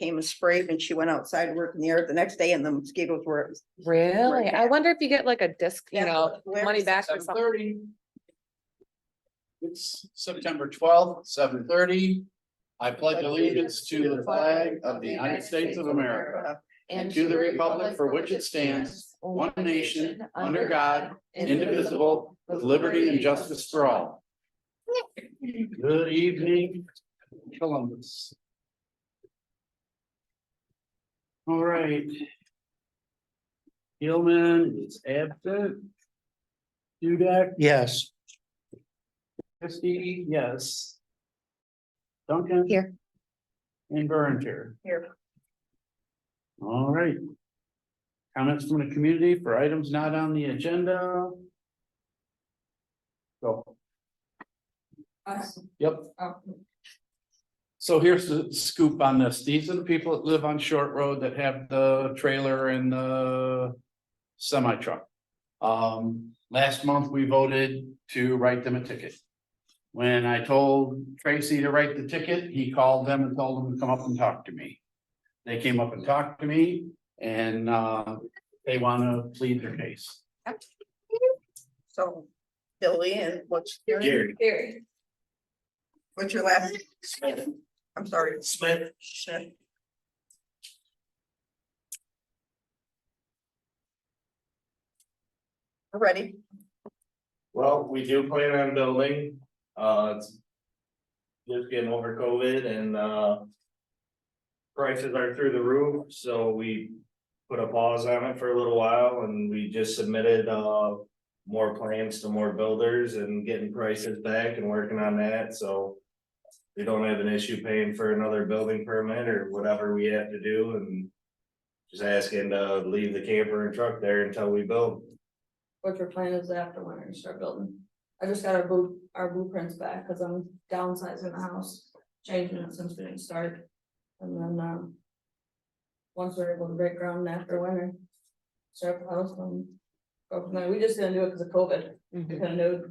came and sprayed and she went outside working the yard the next day and the mosquitoes were. Really? Right. I wonder if you get like a disc, you That's know, what- money back or something. 7:30. It's September 12th, 7:30. I pledge allegiance to the flag of the United States of America and to the republic for which it stands, one nation, under God, indivisible, with liberty and justice for all. Good evening, Columbus. All right. Hillman is absent. Dudek? Yes. Christie, yes. Duncan? Here. And Berenger. Here. All right. Comments from the community for items not on the agenda? Go. Yep. So here's the scoop on this. These are the people that live on Short Road that have the trailer and the semi truck. Last month we voted to write them a ticket. When I told Tracy to write the ticket, he called them and told them to come up and talk to me. They came up and talked to me and they want to plead their case. So Billy and what's your Gary. What's your last? Smith. I'm sorry. Smith. Smith. We're ready. Well, we do plan on building, it's just getting over COVID and, prices are through the roof, so we put a pause on it for a little while and we just submitted, more plans to more builders and getting prices back and working on that, so we don't have an issue paying for another building permit or whatever we have to do and just asking to leave the camper and truck there until we build. What your plan is after winter and start building? I just got our blueprints back, cause I'm downsizing the house, changing it since we didn't start. And then, once we're able to break ground after winter, start the house and go from there. We just didn't do it because of COVID. We couldn't do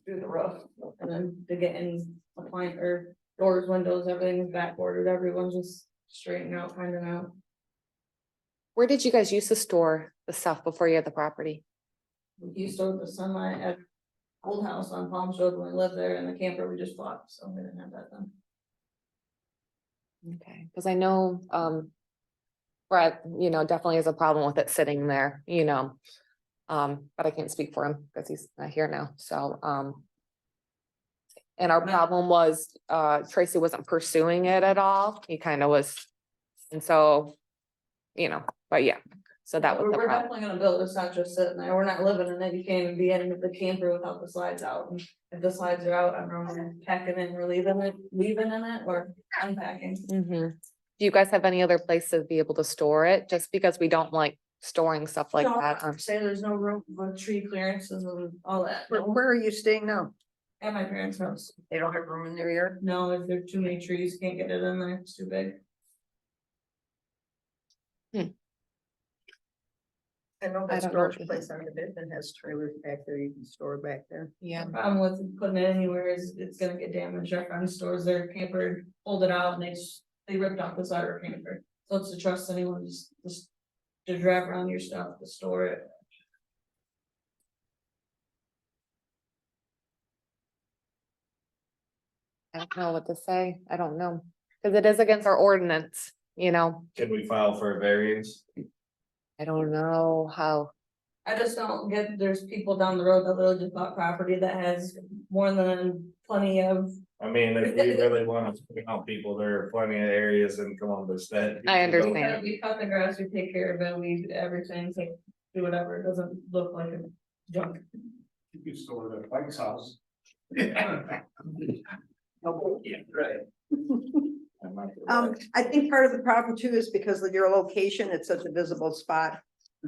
through the roof, and then to get in appliance or doors, windows, everything is back ordered, everyone's just straightening out, finding out. Where did you guys used to store the stuff before you had the property? We used to have the semi at old house on Palms Road when we lived there, and the camper we just bought, so we didn't have that then. Okay, because I know, Brett, you know, definitely has a problem with it sitting there, you know. But I can't speak for him because he's not here now, so, and our problem was, Tracy wasn't pursuing it at all, he kind of was. And so, you know, but yeah, so that was the We're problem. definitely gonna build, it's not just sitting there, we're not living in it, you can't even be in the camper without the slides out. And if the slides are out, I don't know, we're packing in, we're leaving in it, or unpacking. Do you guys have any other place to be able to store it? Just because we don't like storing stuff like that. Say there's no room for tree clearances and all that. Where are you staying now? At my parents' house, They don't have room in their yard? no, if there are too many trees, can't get it in there, it's too big. I know I that don't know storage if we place on the bid that has trailers back there, you can store back there. Yeah. The problem with putting it anywhere is it's gonna get damaged. Our friend stores their camper, pulled it out and they ripped out the side of our camper. So it's to trust anyone just to drive around your stuff to store it. I don't know what to say. I don't know. Because it is against our ordinance, you know. Can we file for a variance? I don't know how. I just don't get, there's people down the road that literally just bought property that has more than plenty of. I mean, if we really wanna help people, there are plenty of areas in Columbus that. I understand. We cut the grass, we take care of it, we do everything, so do whatever, it doesn't look like a junk. You can store it at Mike's house. Yeah, right. I think part of the problem too is because of your location, it's such a visible spot.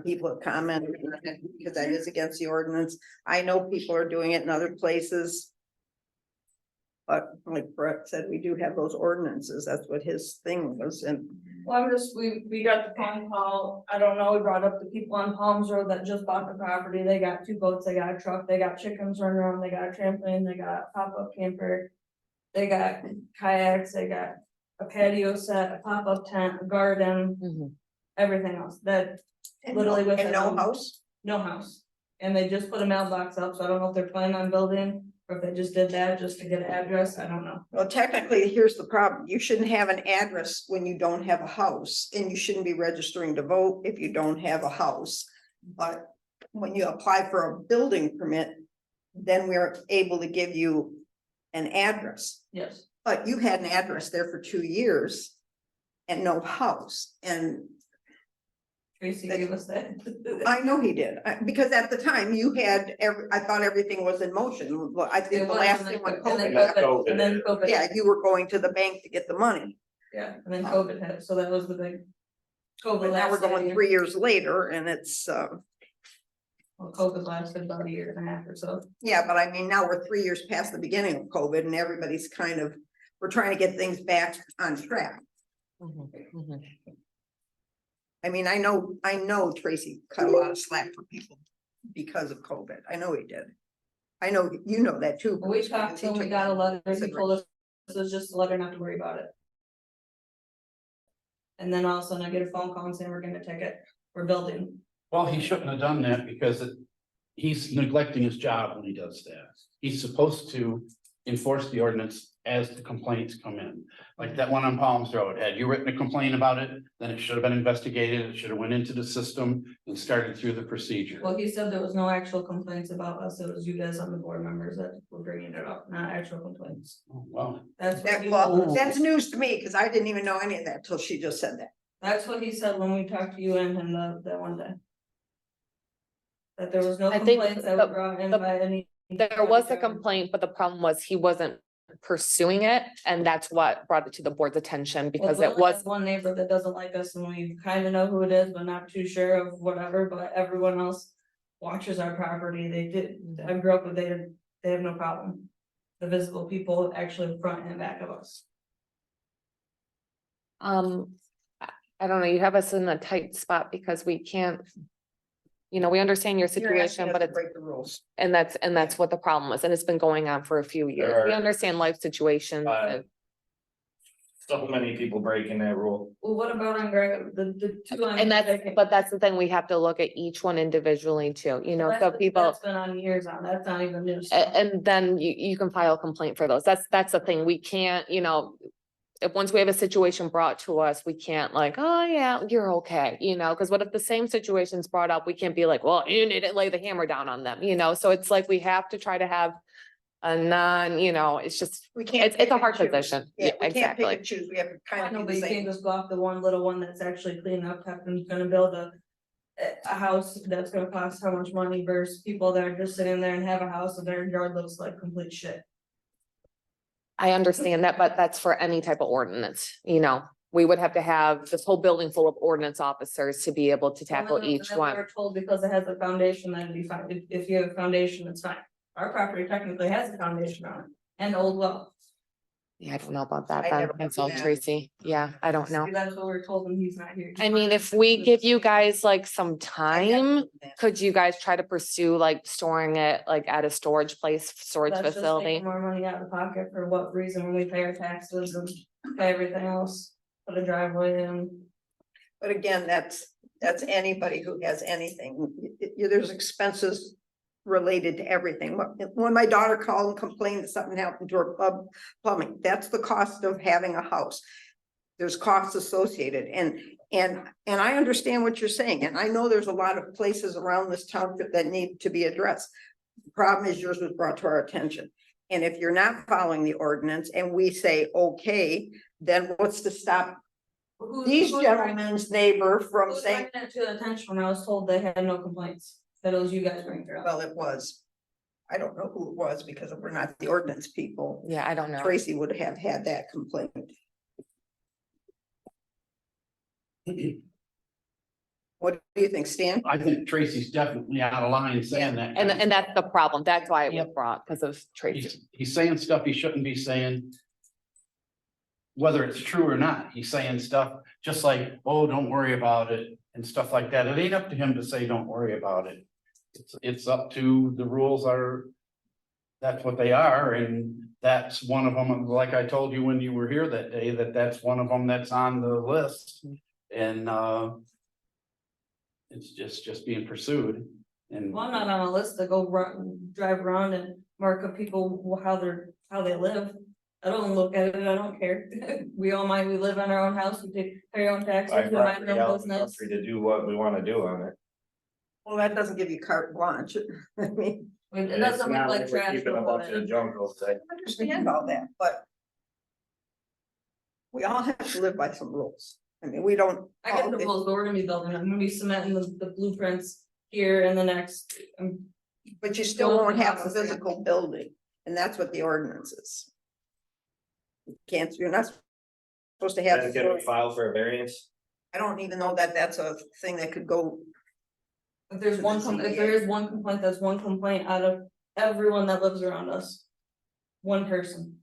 People have commented on it because that is against the ordinance. I know people are doing it in other places. But like Brett said, we do have those ordinances. That's what his thing was, and Well, we got the phone call, I don't know, we brought up the people on Palms Road that just bought the property, they got 2 boats, they got a truck, they got chickens running around, they got a trampoline, they got a pop-up camper. They got kayaks, they got a patio set, a pop-up tent, a garden, Mhm. everything else, that, And Literally no, with and it no on. house? no house. And they just put a mailbox up, so I don't know if they're planning on building, or if they just did that just to get an address, I don't know. Well, technically, here's the problem. You shouldn't have an address when you don't have a house, and you shouldn't be registering to vote if you don't have a house. But when you apply for a building permit, then we're able to give you an address. Yes, But you had an address there for 2 years and no house, and Tracy gave us that. I know he did, because at the time you had I thought everything was in motion. Well, I think It the was, last and thing then- when and then COVID, COVID, and then COVID. yeah, you were going to the bank to get the money. Yeah, and then COVID hit, so that was the big. COVID But now we're lasted a going year. 3 years later and it's, Well, COVID lasted about a year and a half or so. yeah, but I mean, now we're 3 years past the beginning of COVID and everybody's kind of, we're trying to get things back on track. Mhm. Mhm. I mean, I know Tracy cut a lot of slack for people because of COVID. I know he did. I know, you know that too. When we Bruce, talked because to he him, we took got a that letter, into he told us this was just a letter not to worry about it. And then all of a sudden I get a phone call and saying we're gonna take it, we're building. Well, he shouldn't have done that because he's neglecting his job when he does that. He's supposed to enforce the ordinance as the complaints come in. Like that one on Palms Road, had you written a complaint about it, then it should have been investigated, it should have went into the system and started through the procedure. Well, he said there was no actual complaints about us, it was you guys on the board members that were bringing it up, not actual complaints. Oh, well, That's what That, he well, told us. that's news to me because I didn't even know any of that till she just said that. That's what he said when we talked to you and him that one day. That there was no I think complaints that were brought in by any. There was a complaint, but the problem was he wasn't pursuing it, and that's what brought it to the board's attention because Well, it we only have was. one neighbor that doesn't like us and we kind of know who it is, but not too sure of whatever, but everyone else. Watches our property, they did, I grew up with, they have no problem. The visible people actually front and back of us. I don't know, you have us in a tight spot because we can't. You know, we understand your You're asking situation, us but to it's, break the rules. and that's what the problem was, and it's been going on for a few years. We There are- understand life situations. and- So many people breaking that rule. Well, what about on Greg, the two on. And that's, Greg- but that's the thing, we have to look at each one individually too, you know, so people. That's been on years on, that's not even new A- stuff. And then you can file a complaint for those. That's the thing. We can't, you know. If once we have a situation brought to us, we can't like, oh yeah, you're okay, you know, because what if the same situation's brought up? We can't be like, well, you need to lay the hammer down on them, you know, so it's like we have to try to have. A non, you know, it's just, We can't. it's pick a and hard choose. position. Yeah, we can't pick exactly. and choose. We have to I kind know, of but do you the can't same. just go off the one little one that's actually cleaning up, Captain's gonna build a house that's gonna cost how much money versus people that are just sitting there and have a house and their yard looks like complete shit. I understand that, but that's for any type of ordinance, you know, we would have to have this whole building full of ordinance officers to be able to tackle And then each we one. were told because it has a foundation, that'd be fine. If you have a foundation, it's fine. Our property technically has a foundation on it and old well. Yeah, I don't know about that, I then. never That's do all that. Tracy. Yeah, I don't know. That's what we're told when he's not here. I mean, if we give you guys like some time, could you guys try to pursue like storing it like at a storage place, storage That's just facility? taking more money out of the pocket for what reason when we pay our taxes and pay everything else, put a driveway in. But again, that's anybody who has anything. There's expenses related to everything. When my daughter called and complained that something happened to her plumbing, that's the cost of having a house. There's costs associated and I understand what you're saying. And I know there's a lot of places around this township that need to be addressed. The problem is yours was brought to our attention. And if you're not following the ordinance and we say, okay, then what's to stop these gentlemen's neighbor from Who's saying, bringing it to attention when I was told they had no complaints, that it was you guys bringing it up. well, it was. I don't know who it was because we're not the ordinance people. Yeah, I don't know. Tracy would have had that complaint. What do you think, Stan? I think Tracy's definitely out of line saying that. And that's the problem. That's why it was brought, because of Tracy. He's saying stuff he shouldn't be saying. Whether it's true or not, he's saying stuff just like, oh, don't worry about it and stuff like that. It ain't up to him to say, don't worry about it. It's up to the rules are that's what they are, and that's one of them, like I told you when you were here that day, that's one of them that's on the list, and, it's just being pursued, and. Well, I'm not on a list to go run, drive around and mark up people how they live. I don't look at it, I don't care. We live on our own house, we pay our own taxes, Buy we mind property our out in the business. country to do what we wanna do on it. Well, that doesn't give you carte blanche. I mean, It It's doesn't look not like we're trash. keeping a bunch of junk outside. I understand all that, but we all have to live by some rules. I mean, we don't. I get the rules, but we're gonna be building, I'm gonna be cementing the blueprints here in the next, But you still won't have a physical building, and that's what the ordinance is. You can't, you're not supposed to have. Then can we file for a variance? I don't even know that that's a thing that could go. if there's one, if there is one complaint, that's one complaint out of everyone that lives around us. One person.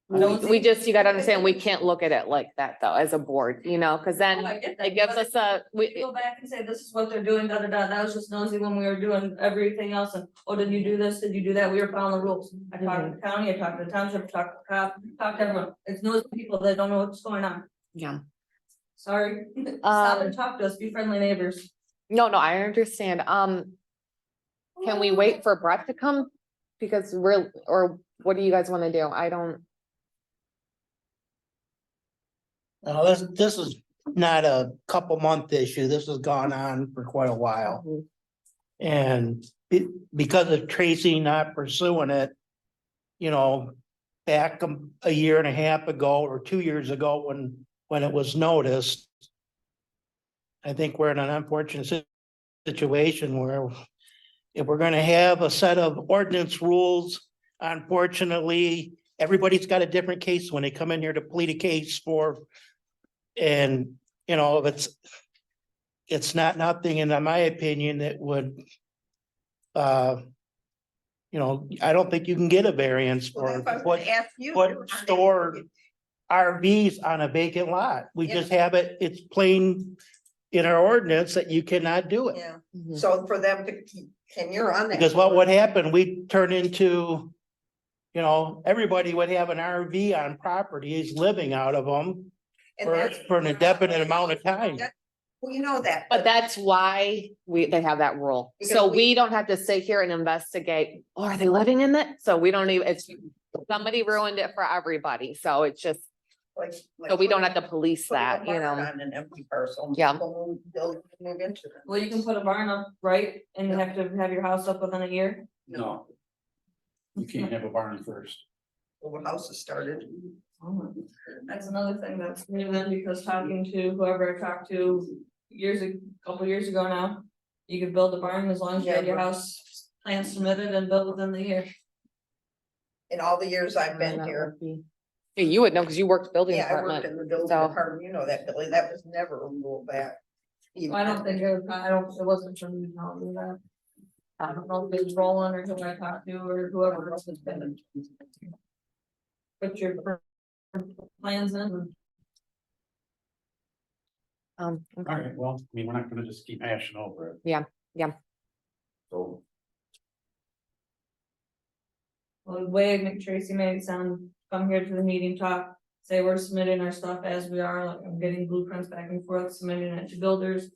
We just, you gotta understand, we can't look at it like that though, as a board, you know, cause then Oh, I get that, it gives but us a, Go back and say, this is what they're doing, da da da, that was just nosy when we were doing everything else, and, oh, did you do this, did you do that, we were following the rules. I talked to the county, I talked to the township, talked to the cop, talked to everyone, it's nosy people that don't know what's going on, yeah. sorry. Stop and talk to us, be friendly neighbors. No, I understand. Can we wait for Brett to come? Because or what do you guys wanna do? I don't, Now, this is not a couple month issue. This has gone on for quite a while. And because of Tracy not pursuing it, you know, back a year and a half ago or 2 years ago when it was noticed, I think we're in an unfortunate situation where if we're gonna have a set of ordinance rules, unfortunately, everybody's got a different case when they come in here to plead a case for. And, you know, it's not nothing, and in my opinion, that would. You know, I don't think you can get a variance for what stored RVs on a vacant lot. We just have it, it's plain. In our ordinance that you cannot do it. Yeah, so for them to keep, and you're on that. Because what would happen, we'd turn into. You know, everybody would have an RV on properties living out of them And that's- for an indefinite amount of time. Well, you know that. but that's why they have that rule. Because So we- we don't have to sit here and investigate, oh, are they living in it? So we don't even, it's, somebody ruined it for everybody. So it's just, so we don't have to police that, you know? On an empty parcel. Yeah. They'll move into it. Well, you can put a barn up, right, and you have to have your house up within a year. No. You can't have a barn first. When houses started. That's another thing that's new then, because talking to whoever I talked to couple years ago now. You could build a barn as long as you had your house plan submitted and built within the year. In all the years I've been here. Yeah, you would know, cause you worked building Yeah, I worked department. in the building so- department, you know that, Billy, that was never a rule back. I don't think it wasn't from me telling me that. I don't know if it was Roland or who I talked to or whoever else has been. Put your plans in. All right, well, I mean, we're not gonna just keep hashing over it. Yeah. So, Well, the way Tracy made it sound, come here to the meeting, talk, say we're submitting our stuff as we are, like I'm getting blueprints back and forth, submitting it to builders.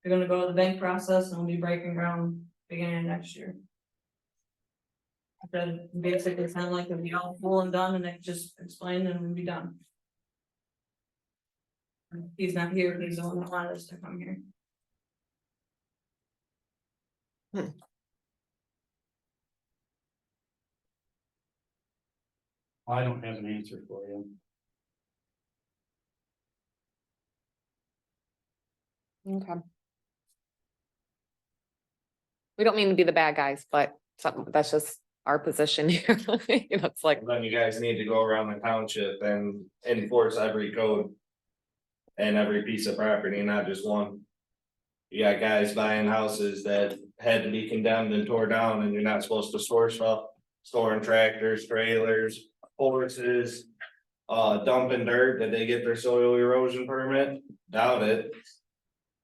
We're gonna go to the bank process and we'll be breaking ground beginning of next year. Then basically sound like it'll be all full and done and it just explained and we'll be done. He's not here, he's the one that wanted us to come here. I don't have an answer for you. Okay. We don't mean to be the bad guys, but something, that's just our position here. You know, it's like, Then you guys need to go around the township and enforce every code. And every piece of property, not just one. You got guys buying houses that had to be condemned and tore down and you're not supposed to store stuff. Storing tractors, trailers, horses, dumping dirt. Did they get their soil erosion permit? Doubt it.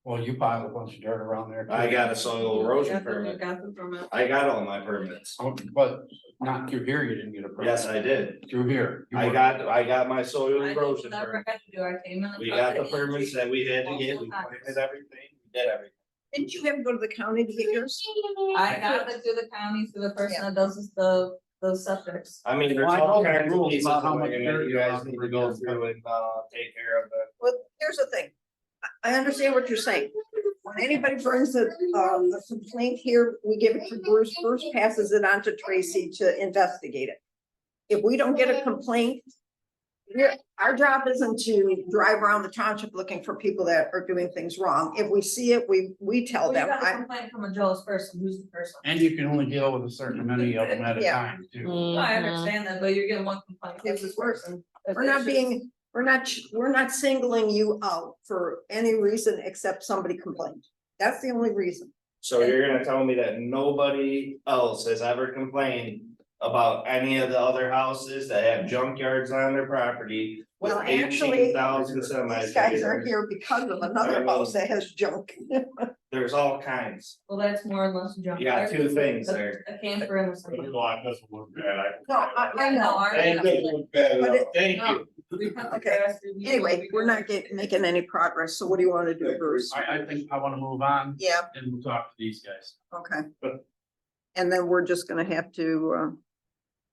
Well, you piled a bunch of dirt around there. I got a soil erosion Got the- permit. got the permit. I got all my permits. But not through here, you didn't get a permit. Yes, I did. Through here. You I were- got my soil I erosion never permit. had to do, I came in. We got the permits that we had to get, we planted everything, we did everything. Didn't you have to go to the county to get yours? I got it through the county, through the person that does the septics. I mean, there's Well, I know all the kinds of rules pieces about how of much land dirt that you you're guys allowed need to to go remove. through and, take care of it. Well, here's the thing. I understand what you're saying. When anybody brings a complaint here, we give it to Bruce. Bruce passes it on to Tracy to investigate it. If we don't get a complaint, our job isn't to drive around the township looking for people that are doing things wrong. If we see it, we tell Well, you them. got a complaint from a jealous person, who's the person? And you can only deal with a certain many of them at a Yeah. time too. No, I Mhm. understand that, but you're getting one complaint, This this is worse. person. We're not singling you out for any reason except somebody complained. That's the only reason. So you're gonna tell me that nobody else has ever complained about any of the other houses that have junkyards on their property? With Well, actually, 18,000 semis. these guys are here because of another house that has junk. There's all kinds. Well, that's more or less junk. You got two things there. A camper and a something. No, I know. But it- Thank No. you. Okay. Anyway, we're not making any progress. So what do you want to do, Bruce? I think I wanna move on Yeah, and we'll talk to these guys. okay. And then we're just gonna have to,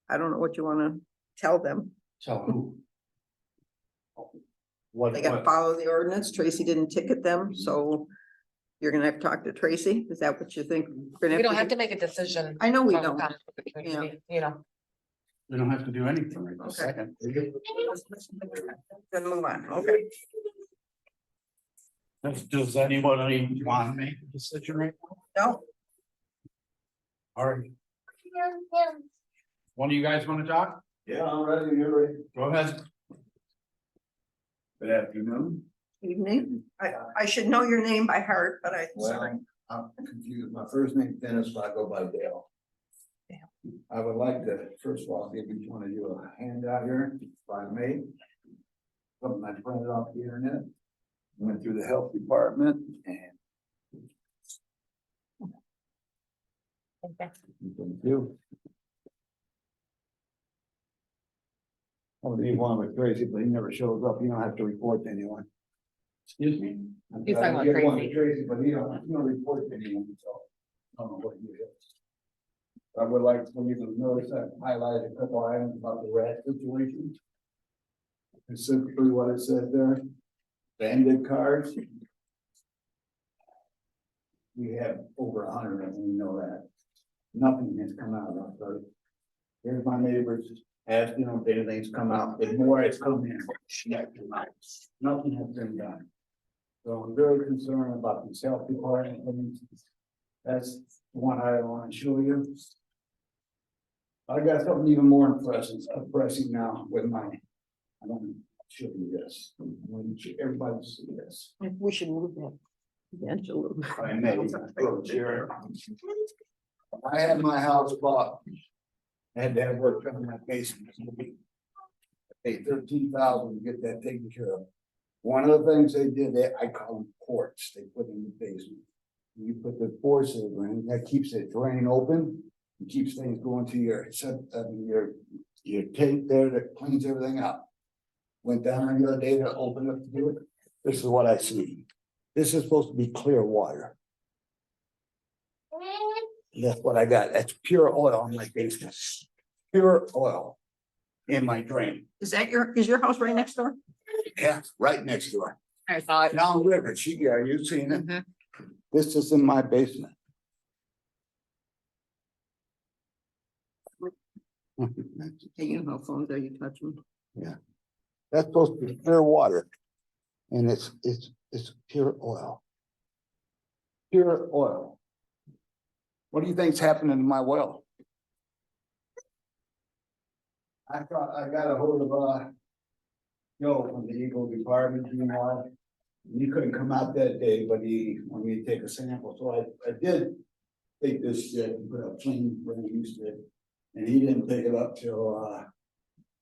I don't know what you wanna tell them. Tell who? What, They gotta follow the ordinance. Tracy didn't ticket them, so you're gonna have to talk to Tracy. Is that what you think? we're gonna We don't do? have to make a decision. I know we from don't. the community, You know, we don't have to do anything right this Okay. second. Then move on, okay. Does anybody want to make a decision right now? No, All right, one of you guys wanna talk? Yeah, I'm ready, you're ready. Go ahead. Good afternoon. evening. I should know your name by heart, but I'm sorry. Well, I'm confused. My first name's Dennis, but I go by Dale. I would like to, first of all, give each one of you a handout here, if I may. Something I printed off the internet. Went through the health department and. Thank you. I would leave one with Tracy, but he never shows up. You don't have to report to anyone. Excuse me? He's talking about Give one to Tracy. Tracy, but he don't report to anyone, so. I don't know what he is. I would like for you to notice I highlighted a couple items about the rat situation. Specifically what it said there, banded cars. We have over 100 of them, we know that. Nothing has come out of it. Here's my neighbors, ask, you know, if anything's come out, the more it's come in. Nothing has been done. So I'm very concerned about the health department. That's one I want to show you. I got something even more impressive now with my. I want to show you this. I want everybody to see this. We should move that. bench a little. If I may, approach here. I had my house bought. I had to have work done in my basement. I paid 13,000 to get that taken care of. One of the things they did, I call them ports, they put in the basement. You put the ports in, that keeps the drain open, and keeps things going to your tank there that cleans everything out. Went down the other day to open up to do it. This is what I see. This is supposed to be clear water. That's what I got. That's pure oil in my basement. Pure oil in my drain. Is your house right next door? Yeah, right next door. I saw it. Down river, you seen it? Mhm. This is in my basement. Hey, you know how phones are you touching? That's supposed to be pure water. And it's pure oil. Pure oil. What do you think's happening to my well? I got a hold of Joe from the Eagle Department, you know. He couldn't come out that day, but he wanted me to take a sample, so I did take this shit and put a clean brand stick. And he didn't pick it up till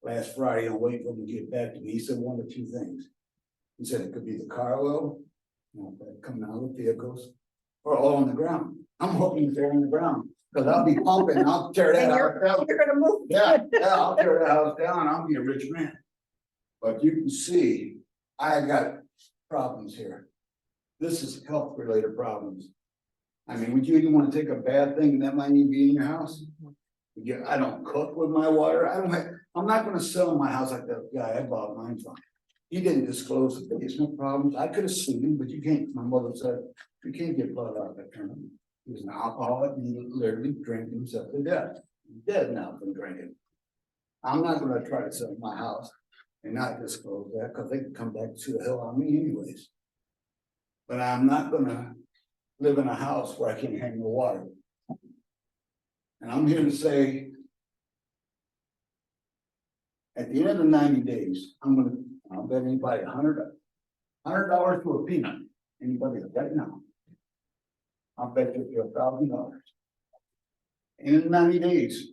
last Friday and wait for him to get back to me. He said one of two things. He said it could be the car oil, You know, that come out of vehicles or all on the ground. I'm hoping they're on the ground, cause I'll be pumping, I'll tear that And house down. You're gonna move. Yeah, I'll tear that house down, I'll be a rich man. But you can see, I got problems here. This is health related problems. I mean, would you even wanna take a bad thing that might even be in your house? Yeah, I don't cook with my water, I'm not gonna sell my house like that guy I bought mine from. He didn't disclose the basement problems, I could have sued him, but you can't, my mother said, you can't get blood out of that tournament. He was an alcoholic, and he literally drank himself to death, He's dead now from drinking. I'm not gonna try to sell my house and not disclose that, cause they can come back to the hill on me anyways. But I'm not gonna live in a house where I can't handle water. And I'm here to say, at the end of the 90 days, I'll bet anybody $100 to a peanut, anybody right now. I'll bet you $1,000. In 90 days.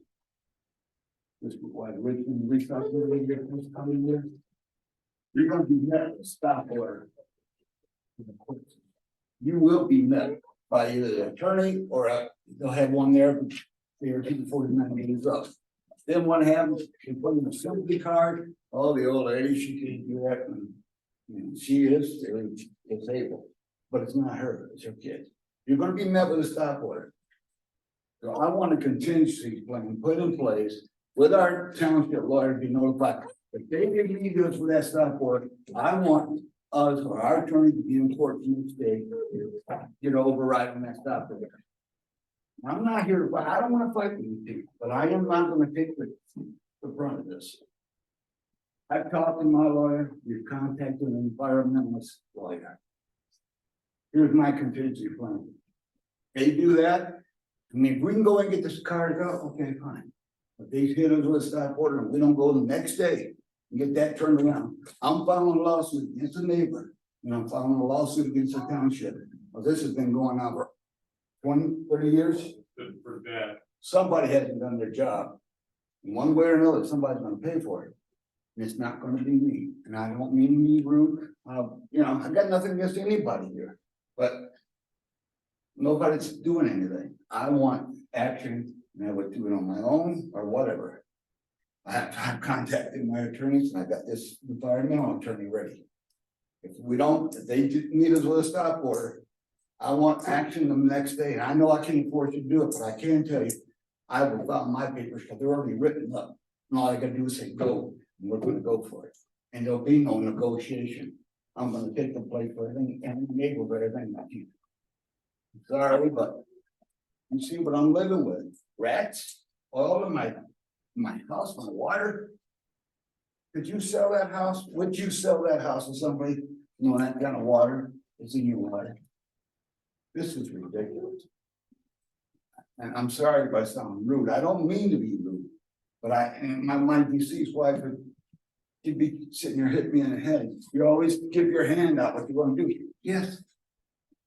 This is why the Richmond recycling is coming here. You're gonna be met with a stop order. You will be met by either the attorney or they'll have one there before the 90 days up. Then what happens, you put in a sympathy card, oh, the old lady, she can't do that, and she is disabled, but it's not her, it's her kid. You're gonna be met with a stop order. So I want a contingency plan put in place with our township lawyer to be notified. If they give me goods for that stop order, I want us or our attorney to be in court the next day, get overriding that stop order. I'm not here to fight, I don't wanna fight with you people, but I am not gonna take the brunt of this. I've talked to my lawyer, we've contacted an environmentalist lawyer. Here's my contingency plan. They do that, I mean, if we can go and get this card out, okay, fine. But they hit us with a stop order and we don't go the next day and get that turned around. I'm filing a lawsuit against a neighbor, and I'm filing a lawsuit against the township. Well, this has been going on for 20, 30 years. For that. Somebody hasn't done their job. In one way or another, somebody's gonna pay for it. And it's not gonna be me, and I don't mean to be rude, you know, I got nothing against anybody here, but. Nobody's doing anything, I want action, and I would do it on my own or whatever. I've contacted my attorneys, and I got this environmental attorney ready. If they meet us with a stop order, I want action the next day, and I know I can't force you to do it, but I can tell you, I will file my papers, because they're already written up. And all I gotta do is say go, and we're gonna go for it, and there'll be no negotiation. I'm gonna take the plate for everything, and enable everything I can. Sorry, but you see what I'm living with, rats, all in my house, my water. Could you sell that house? Would you sell that house to somebody, you know, that kind of water is in your water? This is ridiculous. And I'm sorry if I sound rude, I don't mean to be rude, but my deceased wife she'd be sitting there hitting me in the head. You always give your hand out, what you want to do? Yes.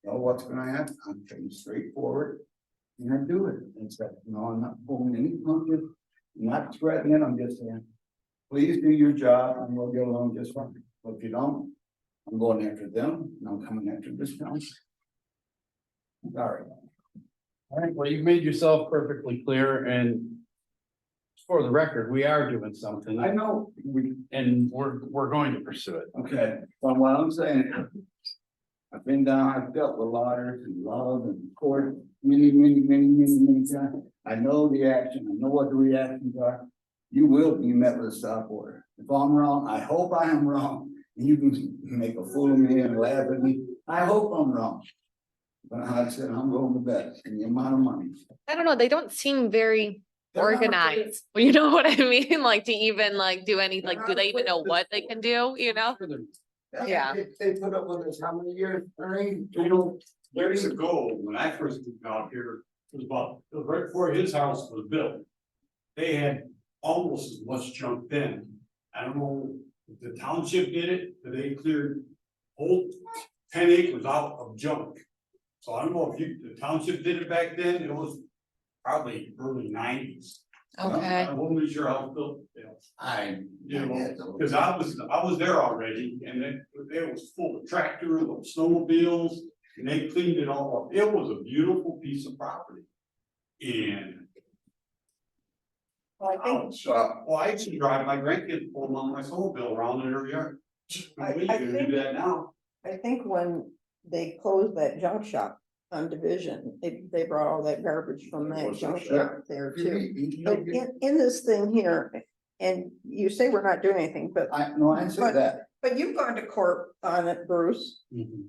You know what's gonna happen? I'm pretty straightforward. And I do it. It's like, no, I'm not pulling any punches, I'm not threatening, I'm just saying, please do your job and we'll get along just fine. But if you don't, I'm going after them and I'm coming after this town. Sorry. All right, well, you've made yourself perfectly clear, and for the record, we are doing something, I know, and we're going to pursue it. okay, but what I'm saying, I've been down, I've dealt with lawyers and love and court many times. I know the action, I know what the reactions are. You will be met with a stop order. If I'm wrong, I hope I am wrong. And you can make a fool of me and laugh at me. I hope I'm wrong. But like I said, I'm going to bet and the amount of money. I don't know, they don't seem very They're not organized, you know what I mean? Like to even like do any, like, do they even know what they can do, you know? Yeah. They put up with us how many years? 30, Years ago, when I first moved out here, it was right before his house was built. They had almost as much junk then. I don't know if the township did it, but they cleared whole 10 acres out of junk. So I don't know if the township did it back then, it was probably early 90s. Okay. I wasn't really sure how it built, I. you know, cause I was there already and it was full of tractors, of snowmobiles. And they cleaned it all up. It was a beautiful piece of property. And Well, I think, well, I used to drive my grandkids pull on my snowmobile around in their yard. I We can think- do that now. I think when they closed that junk shop on Division, they brought all that garbage from that junk shop there too. But in this thing here, and you say we're not doing anything, but, No, I say that. but you've gone to court on it, Bruce. Mhm.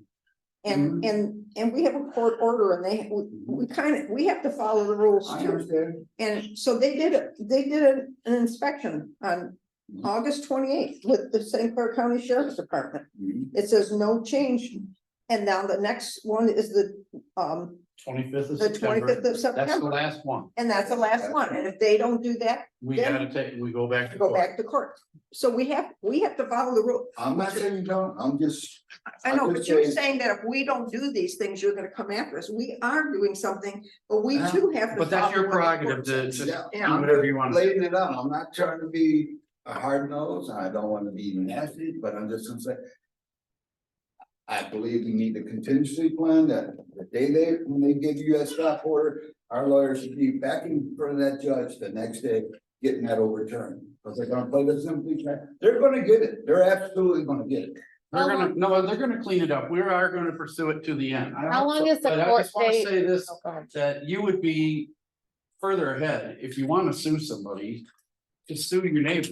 And we have a court order and we have to follow the rules I too. understand. And so they did an inspection on August 28th with the St. Clair County Sheriff's Department. Mhm. It says no change. And now the next one is the 25th of the September, 25th of that's the September. last one. And that's the last one. And if they don't do that, We Then- we go back to go court. back to court. So we have to follow the rule. I'm not saying you don't, I'm just. I know, I'm but just you're saying- saying that if we don't do these things, you're gonna come after us. We are doing something, but we Yeah, too have to. But that's follow your what the prerogative court to says. do Yeah. whatever you want. Laying it out, I'm not trying to be a hard nose, I don't wanna be nasty, but I'm just gonna say. I believe we need a contingency plan that the day when they give you that stop order, our lawyers should be back in front of that judge the next day, getting that overturned. Cause they're gonna play the simply, they're gonna get it, they're absolutely gonna get it. They're gonna clean it up. We are gonna pursue it to the end. How long is the But I court just wanna date? say this, Oh, go ahead. that you would be further ahead if you wanna sue somebody. Just sue your neighbor.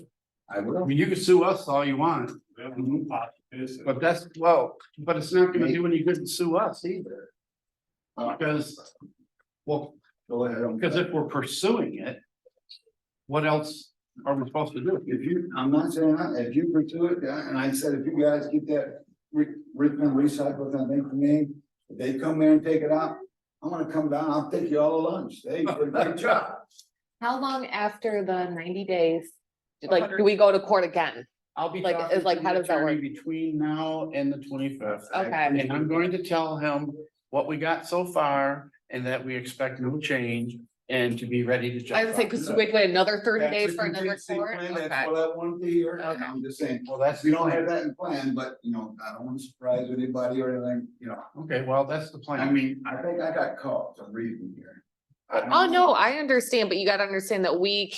I I will. mean, you can sue us all you want, We have no pot to piss in. but but it's not gonna do any good to sue us either. Because, well, Go ahead. because if we're pursuing it, what else are we supposed to do? If you, I'm not saying that, if you pursue it, and I said, if you guys get that Richmond recycle thing for me, if they come there and take it out, I'm gonna come down, I'll take you all to lunch, they did a great job. How long after the 90 days? Like, do we go to court again? I'll be Like, talking it's like, to the how does that attorney work? between now and the 25th. Okay. And I'm going to tell him what we got so far and that we expect no change and to be ready to jump. I would say, on. cause wait another 30 That's days a for another contingency court? plan, Okay. That's what I want to hear, and Okay. I'm just saying, Well, that's. we don't have that in plan, but, you know, I don't want to surprise anybody or anything, you know. Okay, well, that's the plan. I mean, I think I got caught some reason here. I don't Oh, know. no, I understand, but you gotta understand that we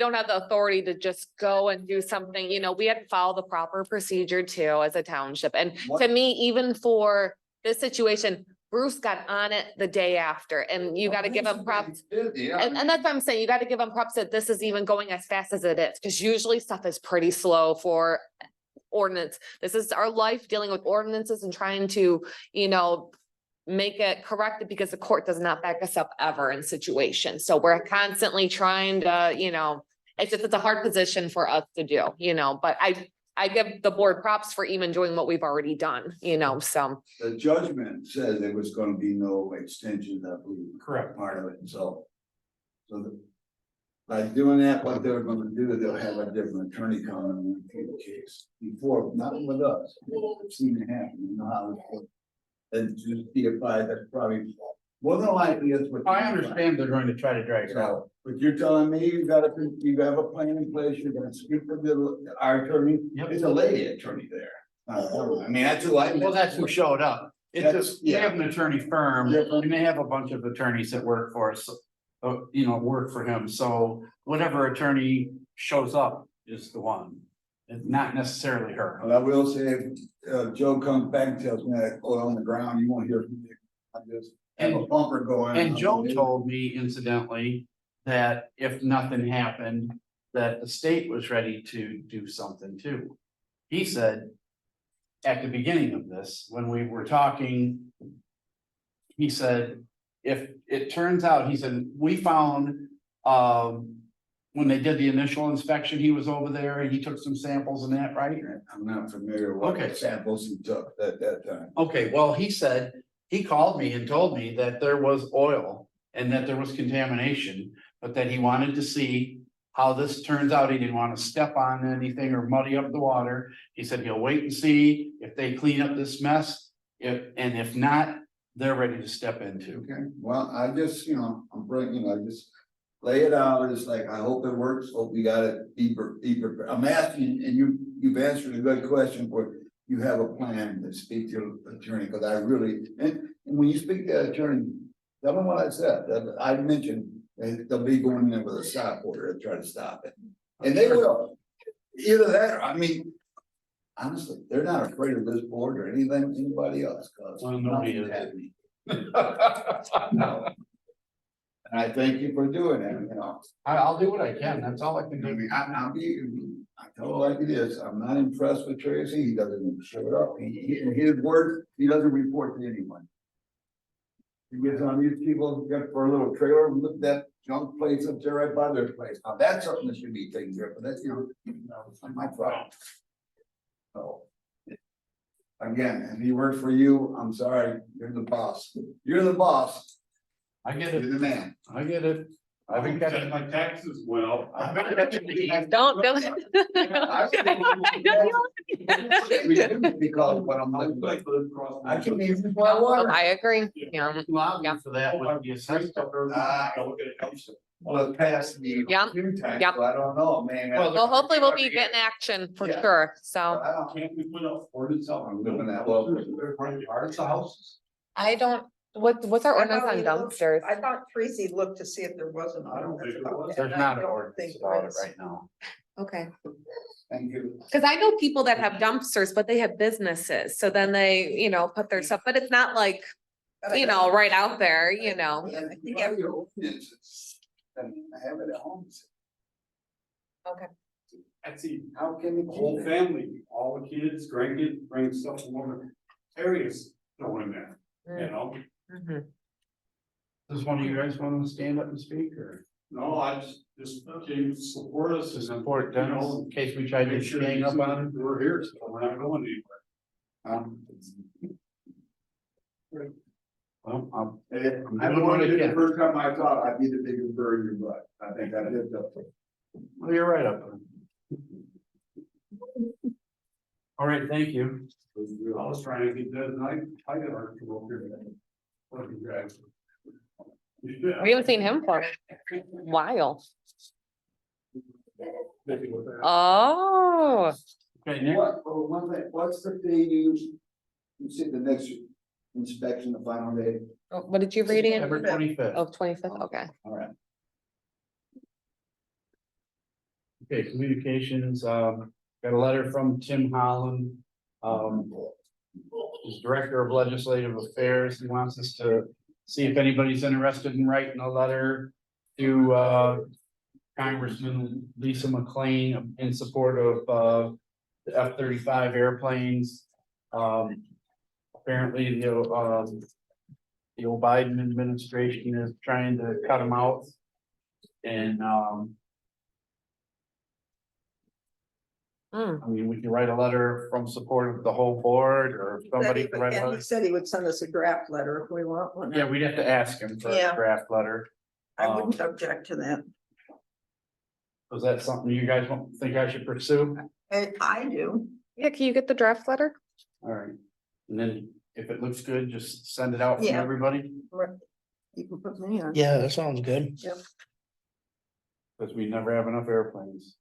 don't have the authority to just go and do something, we had to follow the proper procedure too as a township. And What- to me, even for this situation, Bruce got on it the day after and you gotta give him props. Yeah. And that's what I'm saying, you gotta give him props that this is even going as fast as it is, because usually stuff is pretty slow for ordinance. This is our life dealing with ordinances and trying to, make it corrected because the court does not back us up ever in situations. So we're constantly trying to, it's a hard position for us to do, but I give the board props for even doing what we've already done, so. The judgment says there was gonna be no extension of the Correct. part of it, so. By doing that, what they're gonna do, they'll have a different attorney come in and take the case before, not with us. I've seen it happen, you know how it. And just be advised, that's probably, more than likely, it's what. I understand they're going to try to drag it out. So, but you're telling me you have a plan in place, you're gonna speak with our attorney, Yep. it's a lady attorney there. I mean, that's who I. Well, that's who showed up. It's That's- just, we have an attorney firm Yeah. and they have a bunch of attorneys that work for us. Work for him. So whatever attorney shows up is the one. It's not necessarily her. Well, I will say, if Joe comes back and tells me that, oh, on the ground, you won't hear from me. I just have a bumper going. And Joe told me incidentally, that if nothing happened, that the state was ready to do something too. He said, at the beginning of this, when we were talking, he said, if it turns out, he said, we found, when they did the initial inspection, he was over there and he took some samples and that, right? I'm not familiar with Okay. what samples he took at that time. Okay, well, he said, he called me and told me that there was oil and that there was contamination, but that he wanted to see how this turns out. He didn't want to step on anything or muddy up the water. He said he'll wait and see if they clean up this mess. If not, they're ready to step into. Okay, well, I just, I'm bringing, lay it out, it's like, I hope it works, hope we got it, be prepared. I'm asking, and you've answered a good question, for you have a plan to speak to your attorney, because I really, and when you speak to the attorney, tell them what I said, that I mentioned, they'll be going in there with a stop order to try to stop it. And they will, either that, or, I mean, honestly, they're not afraid of this board or anything, anybody else, cause. Well, nobody nothing's is. happening. No. And I thank you for doing it, you know. I'll do what I can, that's all I can I do. mean, I tell it like it is, I'm not impressed with Tracy, he doesn't even show it up, in his words, he doesn't report to anyone. He gets on these people, get for a little trailer, look at that junk place up there right by their place, now that's something that should be taken care of, but that's, it's not my problem. So. Again, if he works for you, I'm sorry, you're the boss, you're the boss, I get you're it, the man. I get it. I've been catching My taxes went up. I've been catching these. Don't. Because what I'm looking like, I can't even buy Oh, water. I agree, yeah, Loud for that with the assessment. Well, it passed me Yep, a few times, yep. so I don't know, man. well, hopefully we'll be getting action for Yeah. sure, so. I don't, Can't we put up ordinance up? I'm doing that, well. Parts of houses. I don't, what's our I ordinance thought on we looked- dumpsters? I thought Tracy looked to see if there was an ordinance about that. There's and not I an don't ordinance think about there it is. right now. Okay, thank you. cause I know people that have dumpsters, but they have businesses, so then they, put their stuff, but it's not like, But I don't- right out there, Yeah, I think Have your ordinances, and I have it at home. I see How can we the whole keep it? family, all the kids, grandkids, bring stuff from other areas going there, you know? Mhm. Does one of you guys want to stand up and speak or No, I just came to support us to and support you Dennis know, in case we tried to make sure gang up on him? we're here, so we're not going anywhere. Well, I doing don't what want I to be the can. first time I thought I'd be the biggest bird in your butt, I think I did that. well, you're right up there. All right, thank you. I was trying to get that night, I got our come up here today. What you guys? We haven't seen him for a while. Oh, Okay, Nick, One thing, what's the day you said the next inspection, the final day? what did you read it? September 25th. Oh, 25th, okay. All right. Okay, communications, got a letter from Tim Holland. He's Director of Legislative Affairs. He wants us to see if anybody's interested in writing a letter to Congressman Lisa McLean in support of the F-35 airplanes. Apparently, the old Biden administration is trying to cut them out. And Hmm. I mean, we can write a letter from support of the whole board, or somebody can write a And he letter. said he would send us a draft letter if we want one. Yeah, we'd have to ask him for a Yeah. draft letter. I wouldn't object to that. Was that something you guys think I should pursue? I do. Yeah, can you get the draft letter? All right, and then if it looks good, just send it out from Yeah. everybody, You can put me on. Yeah, that sounds good. because we never have enough airplanes.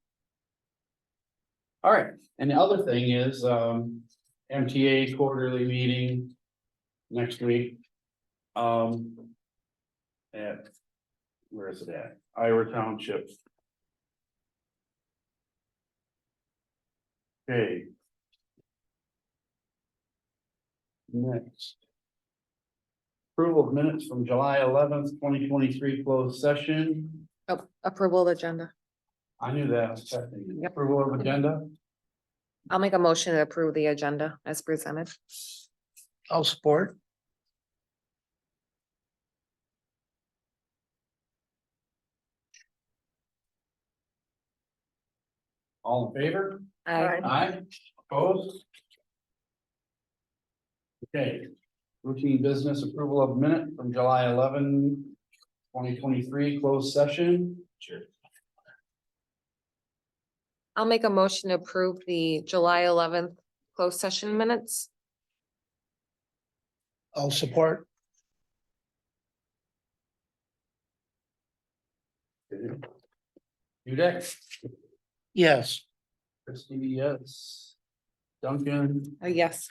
All right, and the other thing is, MTA quarterly meeting next week. At, where is it at? Iowa Township. Okay. Next. Approval of minutes from July 11th, 2023 closed session. Oh, approval of agenda. I knew that. I was checking. Yep. Approval of agenda. I'll make a motion to approve the agenda as presented. I'll support. All in favor? Aye. Aye, opposed? Okay, routine business approval of minute from July 11, 2023 closed session. Sure. I'll make a motion to approve the July 11th closed session minutes. I'll support. Dudek, Yes, Christie, yes. Duncan, Yes.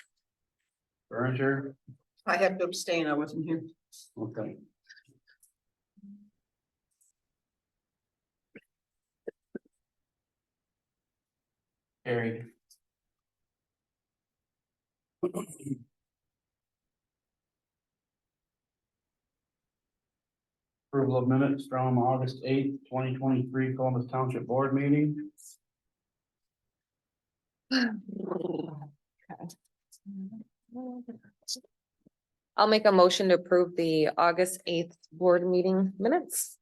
Berenger, I have to abstain, I wasn't here. okay. Carried. Approval of minutes from August 8th, 2023 Columbus Township Board meeting. I'll make a motion to approve the August 8th board meeting minutes.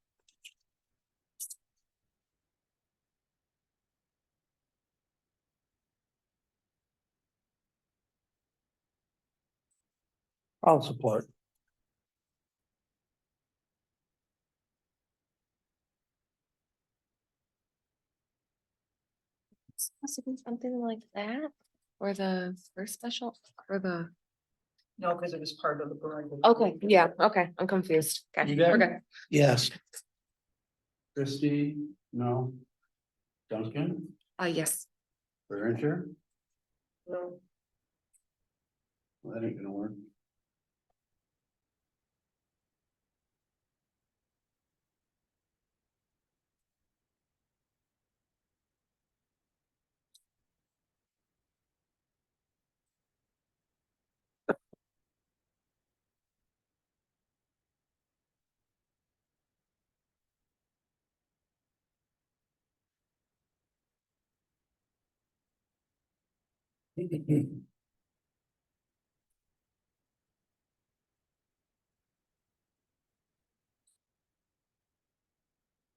I'll support. Supposed to be something like that, or the first special, or the, No, because it was part of the board. okay, yeah, okay, I'm confused. Okay, You there? we're good. Yes, Christie, no. Duncan, Yes. Berenger, No. well, that ain't gonna work.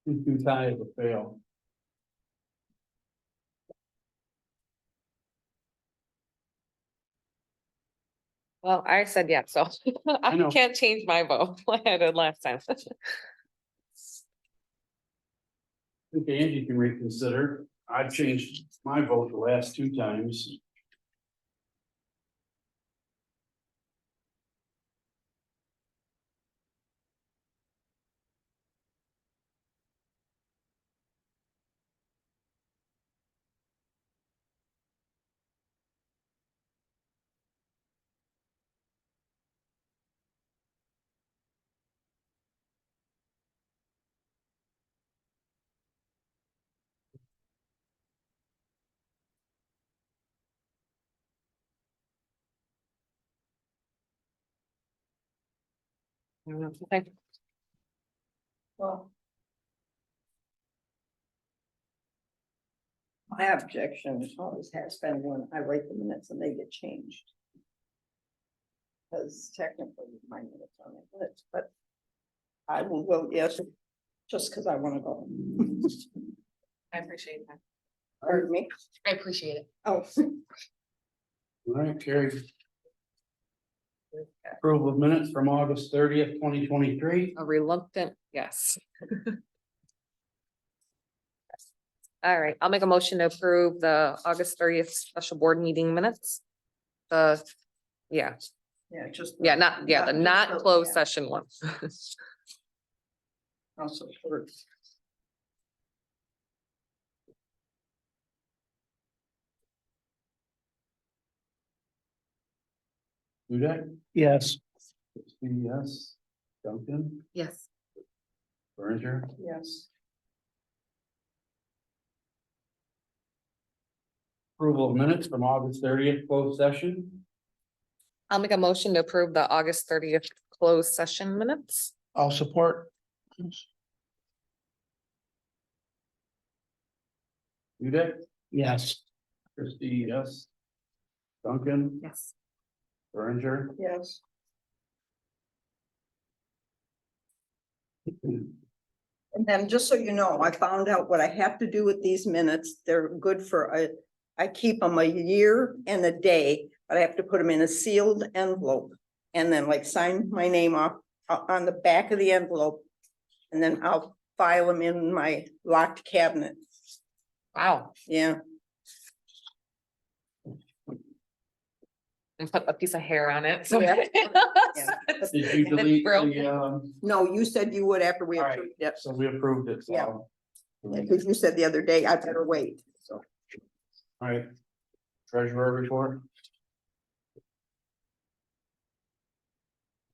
Too tired to fail. Well, I said yeah, so I know. can't change my vote. I had it last time. I think Angie can reconsider. I changed my vote the last two times. Okay. Well. My objection always has been when I write the minutes and they get changed. Because technically my minutes are my minutes, but I will vote yes, just because I want to go. I appreciate that. Pardon me? I appreciate it. Oh, All right, carried. Approval of minutes from August 30th, 2023. A reluctant yes. All right, I'll make a motion to approve the August 30th special board meeting minutes. Yeah, yeah, just. yeah, the just not the- closed yeah, session one. Also, for Dudek, yes, Christie, yes. Duncan, Yes. Berenger, yes, approval of minutes from August 30th closed session. I'll make a motion to approve the August 30th closed session minutes. I'll support. Dudek, Yes, Christie, yes. Duncan, Yes. Berenger. yes. And then just so you know, I found out what I have to do with these minutes. They're good for I keep them a year and a day, but I have to put them in a sealed envelope. And then like sign my name off on the back of the envelope. And then I'll file them in my locked cabinet. Wow. Yeah, And put a piece of hair on it. So. Yeah. Did you delete broke. the, No, you said you would after we All right. approved it, so we approved it, Yeah. so. because you said the other day, I better wait, so. All right. Treasurer report.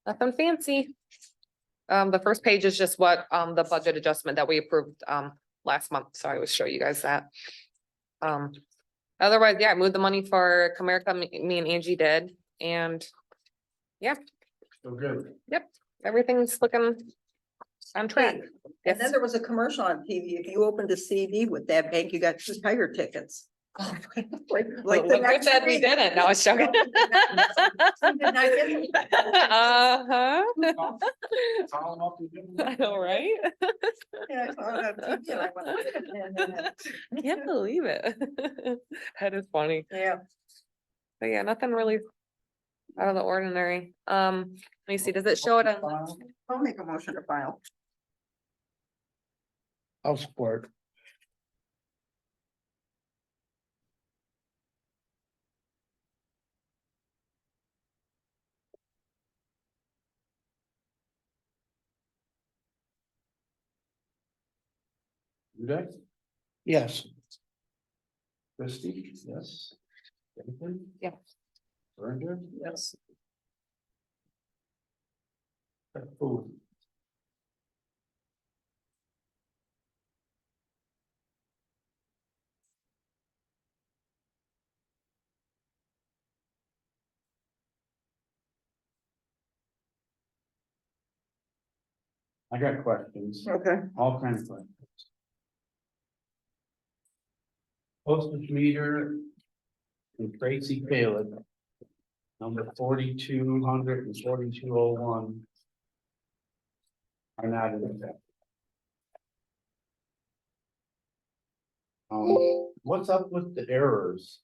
Nothing fancy. The first page is just what, the budget adjustment that we approved, last month, so I will show you guys that. Otherwise, yeah, I moved the money for Comerica, me and Angie did, and So good. everything's looking on track. And Yes. then there was a commercial on TV, if you opened a CD with that bank, you got 2 tiger tickets. Like the Look who next said we week. didn't, no, I was joking. Some did not get it. Uh-huh. Follow up with you. I know, right? Yeah, I saw it on TV and I went, "Wait a minute." I can't believe it. That is funny. Yeah, But yeah, nothing really out of the ordinary. Let me see, does it show it on? I'll make a motion to file. I'll support. You guys? Yes, Christie, yes. Jennifer? Yeah. Brenda? Yes. Food. I got questions, Okay. all kinds of questions. Postage meter and Tracy Caleb. Number 4200 and 4201. Are not in effect. What's up with the errors?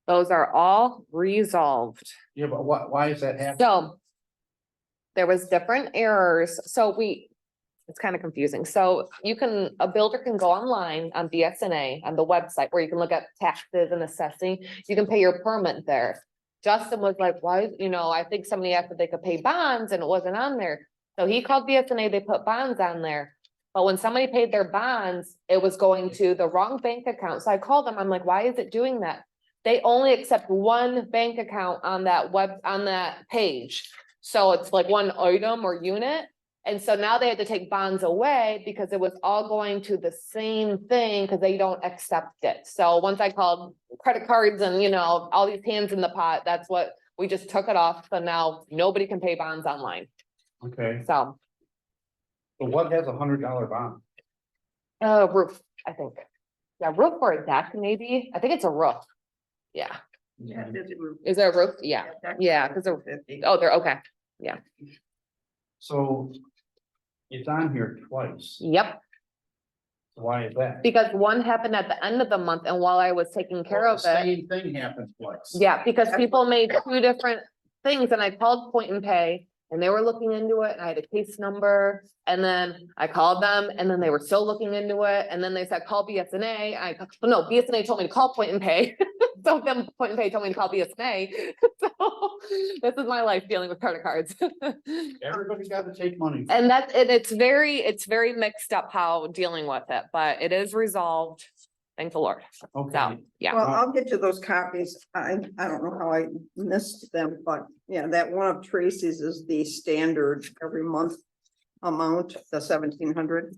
Those are all resolved. Yeah, but why is that happening? So there was different errors, so it's kind of confusing. So a builder can go online on BSNA on the website where you can look at taxes and assessing. You can pay your permit there. Justin was like, why, I think somebody asked if they could pay bonds and it wasn't on there. So he called BSNA, they put bonds on there. But when somebody paid their bonds, it was going to the wrong bank account. So I called them, I'm like, why is it doing that? They only accept one bank account on that page. So it's like one item or unit. And so now they had to take bonds away because it was all going to the same thing because they don't accept it. So once I called credit cards and, all these hands in the pot, that's what we just took it off. So now nobody can pay bonds online. Okay, So, so what has $100 bond? roof, I think. Yeah, roof or a deck, maybe. I think it's a roof. Yeah. Yeah, there's a group. Is there a roof? Yeah. that's Yeah, because they're, 50. oh, they're okay. So it's on here twice. Yep. Why is that? Because one happened at the end of the month and while I was taking care Well, of the it. Same thing happened twice. Yeah, because people made 2 different things and I called Point and Pay and they were looking into it and I had a case number. And then I called them and then they were still looking into it. And then they said, call BSNA. BSNA told me to call Point and Pay. So then Point and Pay told me to call BSNA. So this is my life dealing with credit cards. Everybody's got to take money. And it's very mixed up how dealing with it, but it is resolved. Thank the Lord. So, Okay, yeah. Well, I'll get you those copies. I don't know how I missed them, but yeah, that one of Tracy's is the standard every month amount, the 1,700.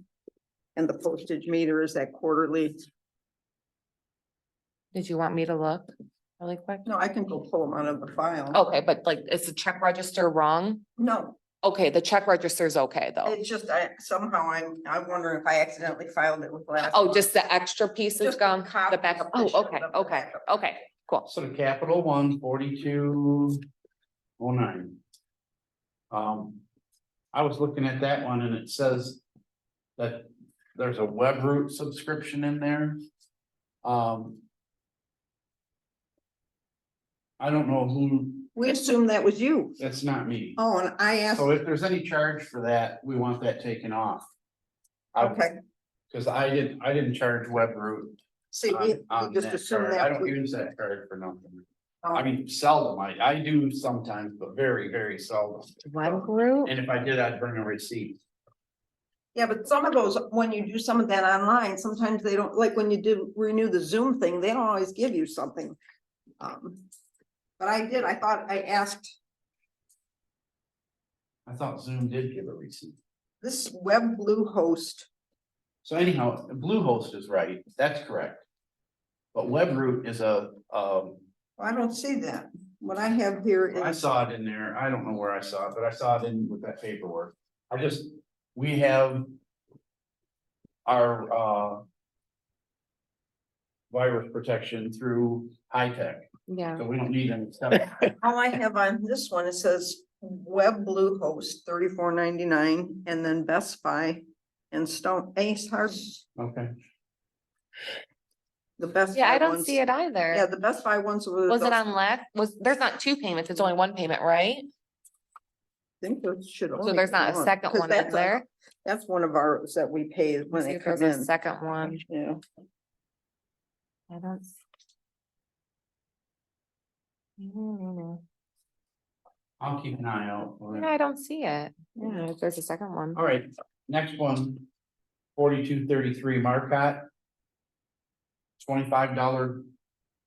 And the postage meter is that quarterly. Did you want me to look really quick? No, I can go pull them out of the file. Okay, but like, is the check register wrong? No, Okay, the check register is okay though. it's just, I'm wondering if I accidentally filed it with last. Oh, month. just the extra piece is Just gone, the copy backup. of Oh, the okay, of the okay, backup. okay, cool. so the Capital One 4209. I was looking at that one and it says that there's a web root subscription in there. I don't know who, We assumed that was you. that's not me. Oh, and I asked, So if there's any charge for that, we want that taken off. okay, Cause I didn't charge web root. see, on we just that assumed card. I that. don't use that card for nothing. I mean, seldom, I do sometimes, but very, very seldom. Web group? And if I did, I'd bring a receipt. Yeah, but some of those, when you do some of that online, sometimes they don't, like when you do renew the Zoom thing, they don't always give you something. But I thought I asked, I thought Zoom did give a receipt. this Web Bluehost, So anyhow, Bluehost is right, that's correct. But WebRoot is I don't see that. What I have here I is, saw it in there, I don't know where I saw it, but I saw it in with that paperwork. We have. Our virus protection through high tech, Yeah. so we don't need any stuff. all I have on this one, it says Web Bluehost, $34.99, and then Best Buy and Stone Ace Hard, Okay, the Best. Yeah, Buy I don't ones- see it Yeah, either. the Best Buy ones were. Was it those- on left? There's not two payments, it's only one payment, right? I think there should. So only there's be not a one, second 'cause one in that's there. That's one of ours that we pay when Let's see they if come there's a in. second one. Yeah, I don't. I'll keep an eye out for Yeah, it. I don't see it. Yeah, if there's a second one. All right, next one, 4233 Marcotte. $25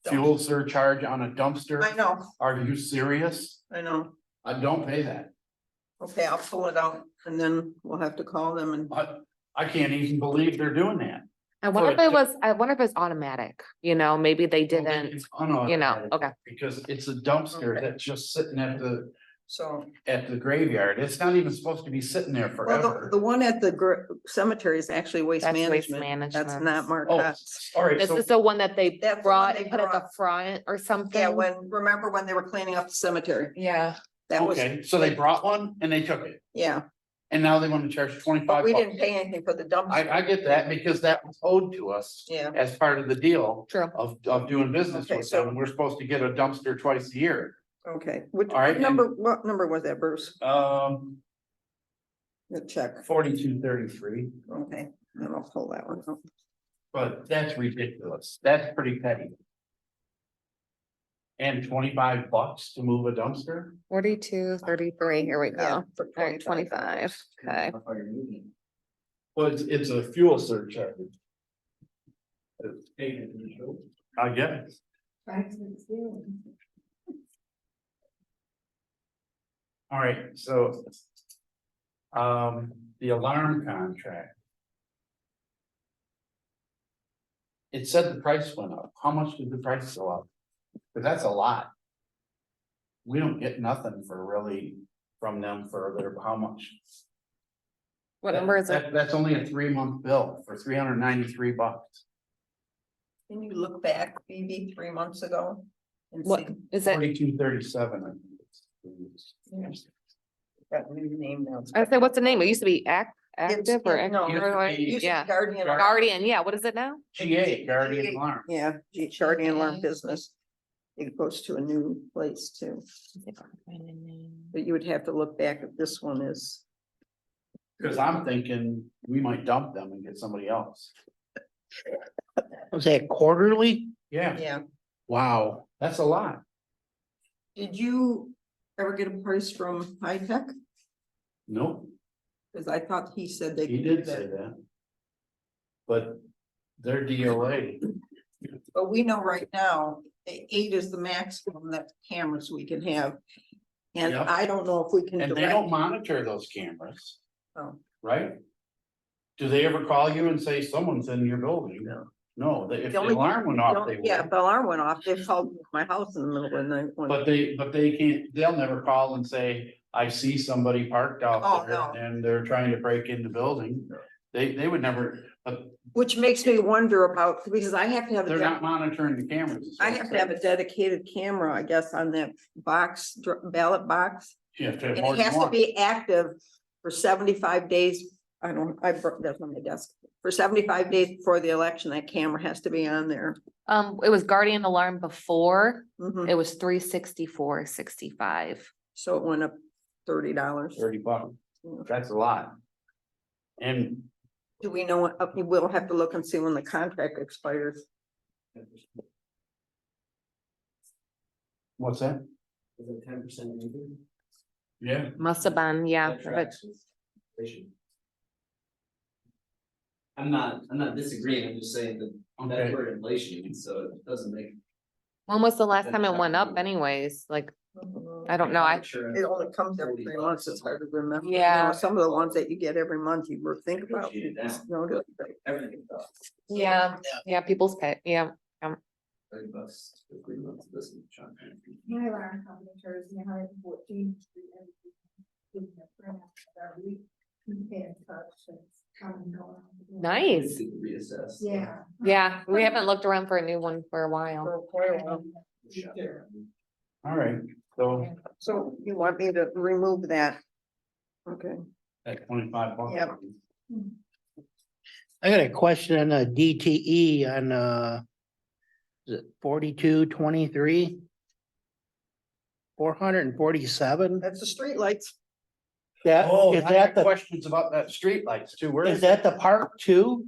fuel surcharge on a dumpster. I know, Are you serious? I know. I don't pay that. Okay, I'll pull it out and then we'll have to call them and. I can't even believe they're doing that. I wonder if For a it was, I wonder if it's automatic, maybe they didn't, It's unautomatic, okay. Because it's a dumpster Okay. that's just sitting So, at the graveyard. It's not even supposed to be sitting there well, forever. the one at the cemetery is actually waste That's waste management. That's management. not Oh, Marquette's. all right, This so is the one that they That's the one brought they and put at the brought. front or something. Yeah, remember when they were cleaning up the cemetery? Yeah, That was, okay, so they brought one and they took it, yeah, and now they want to charge but 25 we bucks. didn't pay anything for the dumpster. I get that because that was owed to us Yeah, as part of the deal true. of doing business Okay, with so- them. We're supposed to get a dumpster twice a year. okay. All right, What number was that, Bruce? The check. 4233, Okay, then I'll pull that one out. but that's ridiculous. That's pretty petty. And 25 bucks to move a dumpster? 4233, here we go. Yeah, All for right, 25, okay. Well, it's a fuel surcharge. I guess. All right, so. The alarm contract. It said the price went up. How much did the price go up? Cause that's a lot. We don't get nothing for really from them for their, how much? What number is it? That's only a 3-month bill for $393. Can you look back maybe 3 months ago? And What see is it? 4237. that new name now? I say, what's the name? It used to be active or? no, it Used to be Yeah, Guardian. Guardian, yeah, what is it now? GA, Guardian Alarm. Yeah, Guardian Alarm Okay. Business. It goes to a new place too, but you would have to look back at this one is. Cause I'm thinking we might dump them and get somebody else. Was that quarterly? Yeah, Yeah, Wow. that's a lot. did you ever get a price from High Tech? Nope, Cause I thought he said they. he could do did say that. But their DOA, But we know right now, 8 is the maximum that cameras we can have. And Yep. I don't know if we can. and they direct- don't monitor those cameras, Oh, right? Do they ever call you and say someone's in your building? No, if The the only- alarm went off, they Yeah, would. the alarm went off. They called my house in the middle of the night. when- But they can't, they'll never call and say, I see somebody parked Oh, out there no. and they're trying to break in the building. They would never, but Which makes me wonder about, because I have to have. they're not monitoring the cameras. is I what have I'm to have a saying. dedicated camera, I guess, on that ballot box. You have to have And more it than has to one. be active for 75 days. That's on my desk. For 75 days before the election, that camera has to be on there. It was Guardian Alarm before, Mhm. it was 364.65. So it went up $30. $30. Yeah. That's a lot. And Do we know what, we'll have to look and see when the contract expires. What's that? Is it 10% maybe? Yeah. Must have been, yeah, That but tracks with inflation. I'm not disagreeing, I'm just saying that Okay. that's where inflation is, so it doesn't make. when was the last time it went up anyways? Like, I don't know, I, Sure. It only comes every 3 months, it's hard to remember. You know, Yeah. some of the ones that you get every month, you were thinking about. Negotiate it down. No, do- Everything does. yeah, yeah, people's pay, yeah. $30 for 3 months, this is John. My alarm company charges me 114. Nice. Reassess. Yeah. Yeah, we haven't looked around for a new one for a while. for quite a while. All right, so So you want me to remove that? Okay, at $25. Yep. I got a question on a DTE on, is it 4223? 447? that's the streetlights. That, Oh, is I that got the, questions about that streetlights too. Where is that the part two?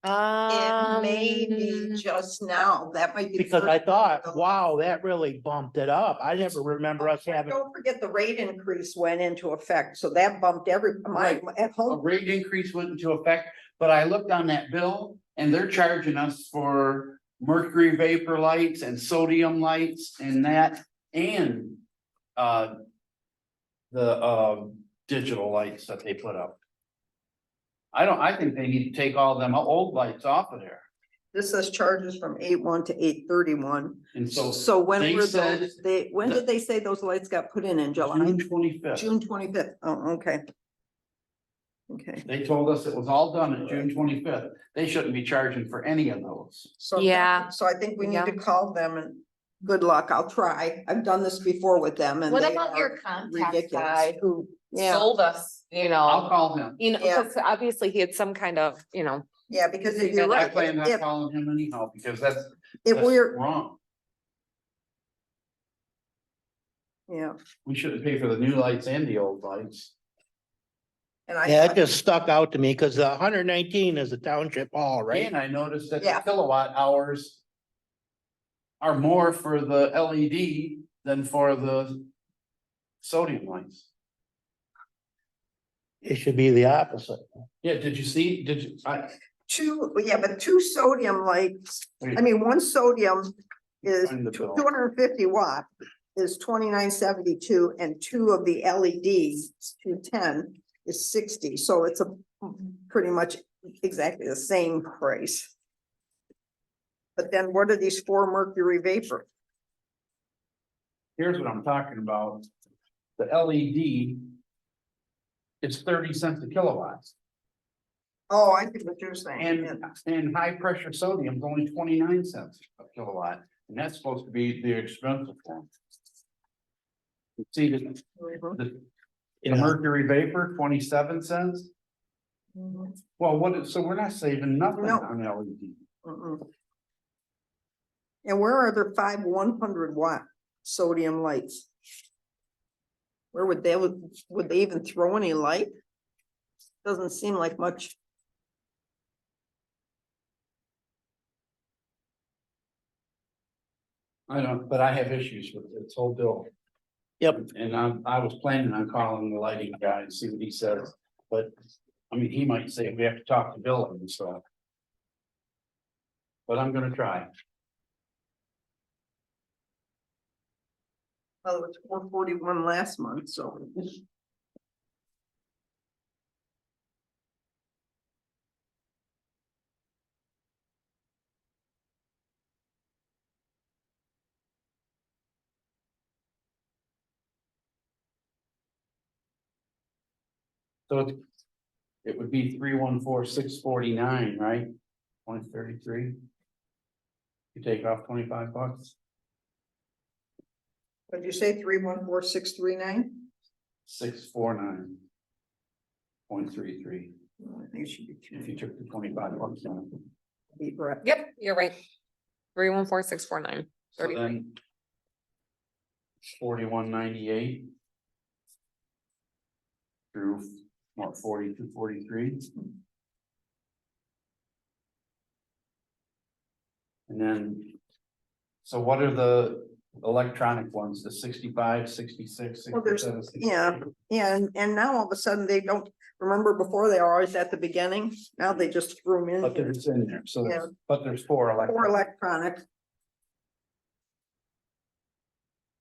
It may be Um, just now, that might be. the Because first I thought, bill. wow, that really bumped it up. I never remember us having, Don't forget the rate increase went into effect, so that bumped my, at a home. rate increase went into effect, but I looked on that bill and they're charging us for mercury vapor lights and sodium lights and that, and the digital lights that they put up. I think they need to take all them old lights off of there. This says charges from 8/1 to 8/31. And so So when they were said those, when did they say those lights got put in July? June 25th. June 25th. Oh, okay. Okay, They told us it was all done at June 25th. They shouldn't be charging for any of those. so. Yeah. So I think we need Yeah. to call them and good luck. I'll try. I've done this before with them and what they about your are contact ridiculous. guy who Yeah. sold us, I'll know, call him. Yeah. because obviously he had some kind of, Yeah, because if Yeah, you're I right, plan on if, calling him anyhow, because that's if we're, wrong. yeah, We shouldn't pay for the new lights and the old lights. and I. yeah, it just stuck out to me because the 119 is a township hall, right? And I noticed that the Yeah. kilowatt hours are more for the LED than for the sodium lights. It should be the opposite. Yeah, did you see, But two sodium lights, I mean, one sodium is Find the two bill. hundred and 50 watt is 2972, and two of the LEDs, 210 is 60, so it's a pretty much exactly the same price. But then what are these four mercury vapor? here's what I'm talking about. The LED is 30 cents a kilowatt. Oh, I think what you're saying. And high pressure sodium is only 29 cents a kilowatt, and that's supposed to be the expensive one. You see the, Mhm. the mercury vapor, 27 cents. Mhm. Well, so we're not saving nothing No. on LED. Mm-mm. And where are the 100 watt sodium lights? Where would they even throw any light? Doesn't seem like much. I don't, but I have issues with this whole bill. Yep. And I was planning on calling the lighting guy and see what he says, but, I mean, he might say we have to talk to Bill and stuff. But I'm gonna try. Well, it was 441 last month, so. So it would be 314,649, right? 133. You take off $25. What'd you say, 314,639? 649.33. I think it should be If you took the $25 out. deep breath. yep, you're right. 314-649. So then. 4198. Through what, 4243. And then. So what are the electronic ones, the 65, 66, Well, there's, 67. yeah, and now all of a sudden they don't, remember before they were always at the beginning, now they just threw them in. But here. there's in there, so, Yeah. but there's four Or electronic. electronic.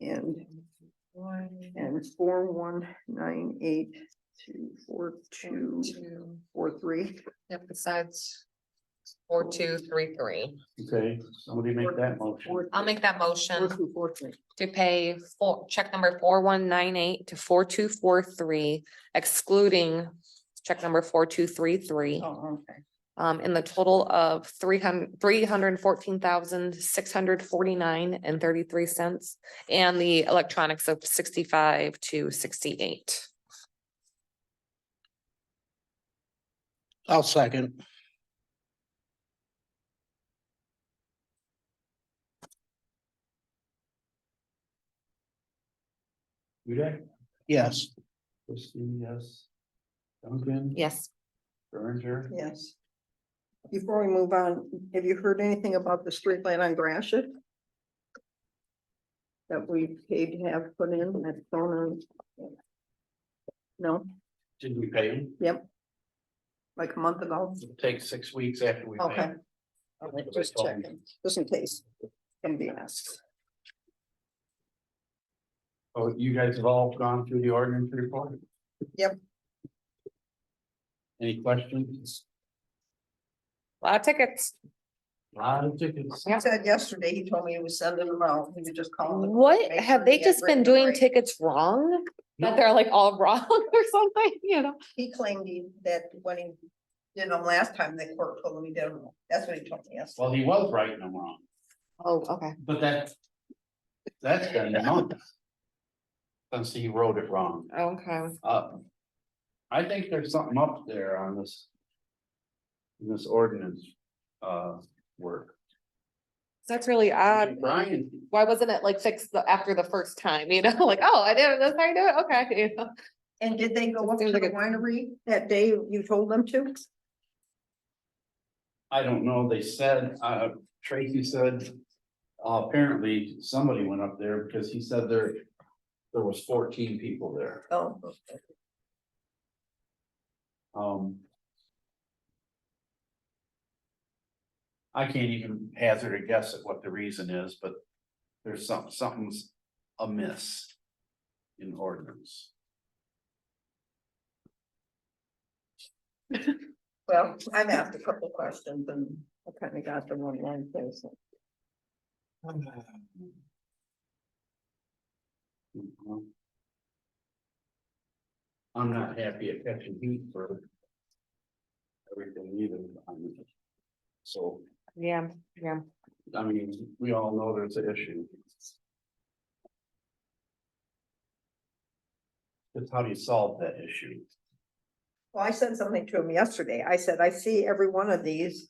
And 41982424 Yep, besides 4233. Okay, somebody make that motion. I'll make that motion 4243. to pay check number 4198 to 4243, excluding check number 4233. Oh, okay. In the total of $314,649.33, and the electronics of 65 to 68. I'll second. Hudak? Yes. Christie, yes. Duncan? Yes. Berenger? Yes. Before we move on, have you heard anything about the street light on Gratiot? That we paid to have put in at Stone? No, Did we pay him? yep. Like a month ago. It'll take 6 weeks after we pay Okay. him. All right, just checking, just in case somebody asks. Oh, you guys have all gone through the ordinance report? Yep. Any questions? A lot of tickets. Lot of tickets. He said yesterday, he told me he was sending them out, he was just calling. What, Make have sure they he had just been written them doing right. tickets wrong? That No. they're like all wrong or something, you know? He claimed that when he did them last time, the court told him he did them wrong. That's what he told me yesterday. Well, he was writing them wrong, Oh, okay. but that's been a month. Since he wrote it wrong. Okay. I think there's something up there on this. In this ordinance, work. That's really odd. Brian, Why wasn't it like fixed after the first time, you know, like, oh, I did it, that's how I do it, okay, you know? And did they go up to Seems the like a- winery that day you told them to? I don't know, they said, Tracy said, apparently somebody went up there because he said there was 14 people there. Oh, I can't even hazard a guess at what the reason is, but there's something's amiss in ordinance. well, I've asked a couple questions and I kind of got the one line thing, so. I'm not happy at catching heat for everything either. So, Yeah, yeah. I mean, we all know there's an issue. It's how do you solve that issue? Well, I said something to him yesterday. I said, I see every one of these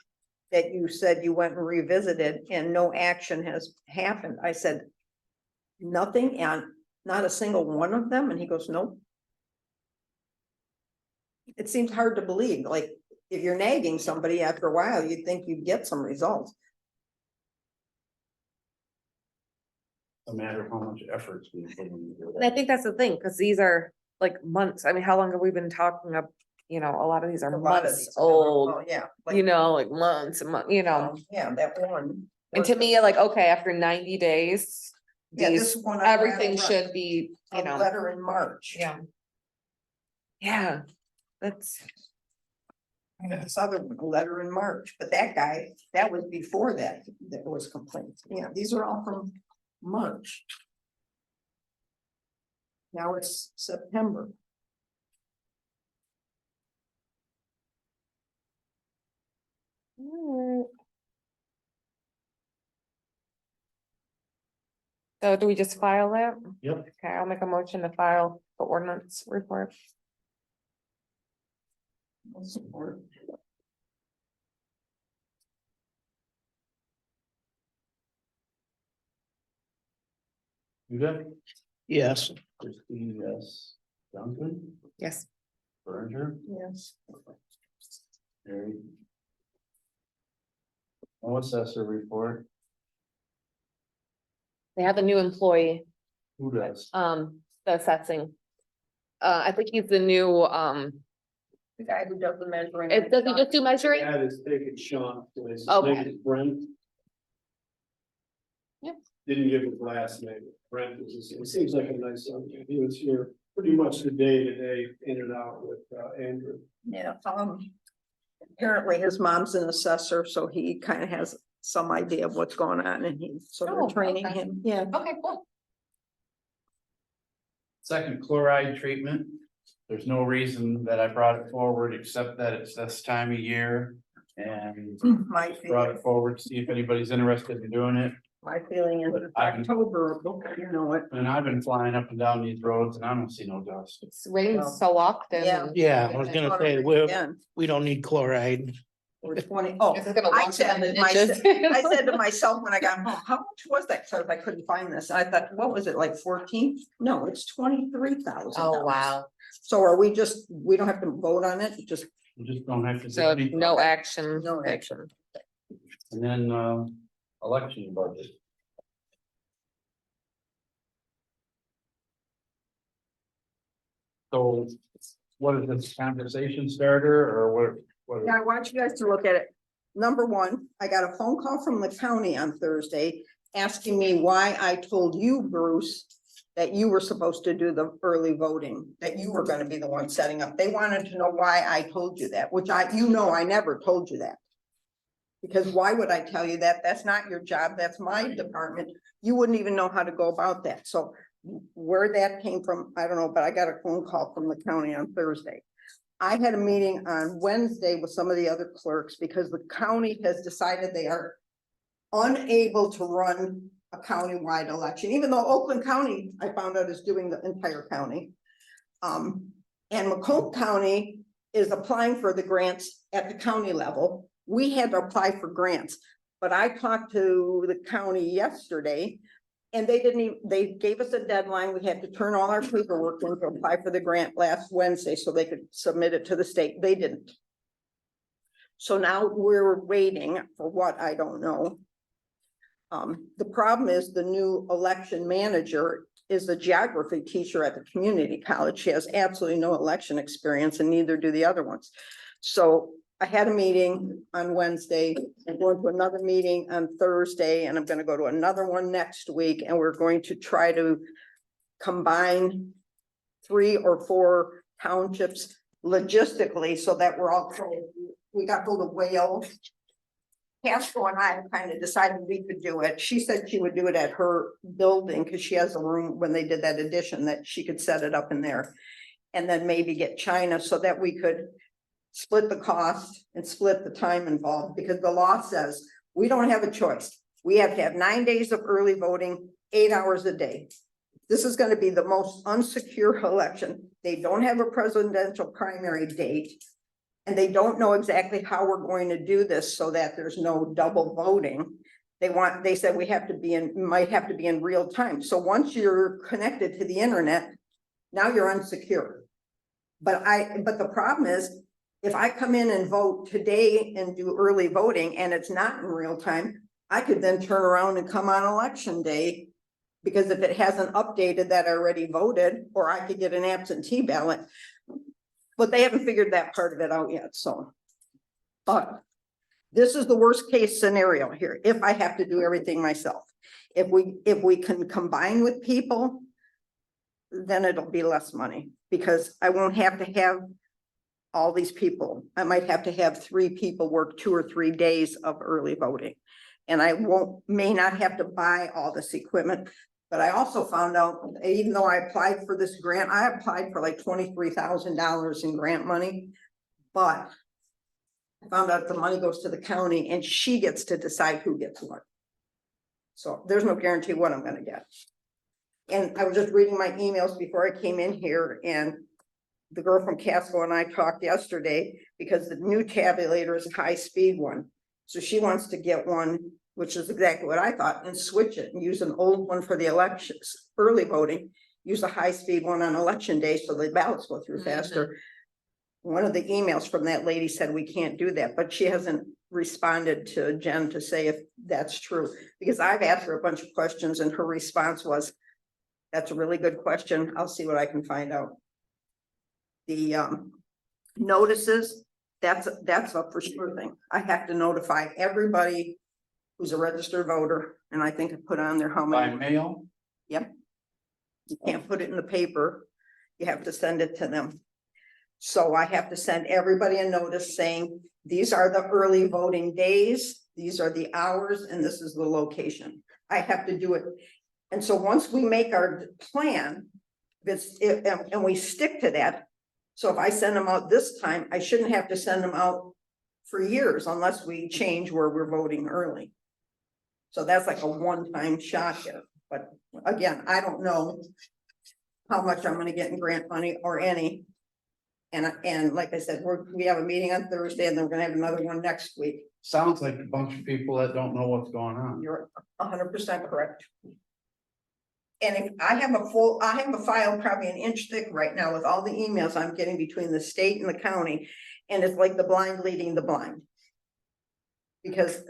that you said you went and revisited and no action has happened. I said, nothing, and not a single one of them, and he goes, nope. It seems hard to believe, like, if you're nagging somebody after a while, you'd think you'd get some results. No matter how much effort's being put into And I it. think that's the thing, because these are like months, I mean, how long have we been talking of, you know, a lot of these are A lot of months these, old, oh, yeah. you know, like months and months, you know? Yeah, that one. And to me, like, okay, after 90 days, Yeah, this these, one I got everything right. should be, you A know, letter in March. yeah. Yeah, that's, And this other one, a letter in March, but that guy, that was before that was complaints. Yeah, these are all from March. Now it's September. alright. So do we just file that? Yep. Okay, I'll make a motion to file the ordinance report. Support. You good? Yes. Christine, yes. Duncan, Yes. Berenger, Yes. Harry. No assessor report. They have a new employee, Who does? the assessing. I think he's the new, The guy who does the measuring. does he just do measuring? Dad is taking Sean, his Okay. name is Brent. Yep. Didn't give his last name, Brent is, it seems like a nice son, he was here pretty much the day to day, in and out with Andrew. Yeah, apparently his mom's an assessor, so he kind of has some idea of what's going on and so Oh, they're training okay. him, yeah. Okay, cool. Second chloride treatment. There's no reason that I brought it forward, except that it's this time of year. And My brought feeling, it forward, to see if anybody's interested in doing it. my feeling is it's I can- October, you know it. And I've been flying up and down these roads and I don't see no dust. It's rained so often. Yeah. Yeah, I was gonna say, Again, we don't need chloride. we're 20. Oh, This is gonna I wash said down the to myself, ditches. I said to myself when I got home, how much was that? Cause I couldn't find this. I thought, what was it, like 14? No, it's 23,000. Oh, wow. So are we we don't have to vote on it, just You just don't have to. do So anything. no action. no action? And then, election budget. So what is this, conversation starter or what? Yeah, I want you guys to look at it. Number one, I got a phone call from the county on Thursday asking me why I told you, Bruce, that you were supposed to do the early voting, that you were gonna be the one setting up. They wanted to know why I told you that, which I never told you that. Because why would I tell you that? That's not your job. That's my department. You wouldn't even know how to go about that. So where that came from, I don't know, but I got a phone call from the county on Thursday. I had a meeting on Wednesday with some of the other clerks because the county has decided they are unable to run a countywide election, even though Oakland County, I found out, is doing the entire county. And Macomb County is applying for the grants at the county level. We had to apply for grants, but I talked to the county yesterday. And they gave us a deadline. We had to turn all our paperwork in to apply for the grant last Wednesday so they could submit it to the state. They didn't. So now we're waiting for what, I don't know. The problem is the new election manager is a geography teacher at the community college. She has absolutely no election experience and neither do the other ones. So I had a meeting on Wednesday, I'm going to another meeting on Thursday, and I'm gonna go to another one next week, and we're going to try to combine 3 or 4 townships logistically so that we're all, we got hold of Whale. Casco and I kind of decided we could do it. She said she would do it at her building because she has a room when they did that addition that she could set it up in there. And then maybe get China so that we could split the cost and split the time involved, because the law says we don't have a choice. We have to have 9 days of early voting, 8 hours a day. This is going to be the most unsecure election. They don't have a presidential primary date. And they don't know exactly how we're going to do this so that there's no double voting. They said we have to be might have to be in real time. So once you're connected to the internet, now you're unsecure. But the problem is, if I come in and vote today and do early voting and it's not in real time, I could then turn around and come on election day. Because if it hasn't updated that I already voted, or I could get an absentee ballot. But they haven't figured that part of it out yet, so. But this is the worst case scenario here, if I have to do everything myself. If we can combine with people, then it'll be less money, because I won't have to have all these people. I might have to have 3 people work 2 or 3 days of early voting. And I may not have to buy all this equipment. But I also found out, even though I applied for this grant, I applied for like $23,000 in grant money. But I found out the money goes to the county and she gets to decide who gets what. So there's no guarantee what I'm gonna get. And I was just reading my emails before I came in here, and the girl from Casco and I talked yesterday because the new tabulator is a high-speed one. So she wants to get one, which is exactly what I thought, and switch it and use an old one for the elections, early voting, use a high-speed one on election day so the ballots go through faster. one of the emails from that lady said we can't do that, but she hasn't responded to Jen to say if that's true. Because I've asked her a bunch of questions and her response was, that's a really good question. I'll see what I can find out. The notices, that's a for sure thing. I have to notify everybody who's a registered voter, and I think I put on there how By many. mail? Yep. You can't put it in the paper. You have to send it to them. So I have to send everybody a notice saying, these are the early voting days, these are the hours, and this is the location. I have to do it. And so once we make our plan, and we stick to that. So if I send them out this time, I shouldn't have to send them out for years unless we change where we're voting early. So that's like a one-time shot here. But again, I don't know how much I'm gonna get in grant money or any. And like I said, we have a meeting on Thursday and then we're gonna have another one next week. Sounds like a bunch of people that don't know what's going on. You're 100% correct. And if I have a file probably an inch thick right now with all the emails I'm getting between the state and the county. And it's like the blind leading the blind. Because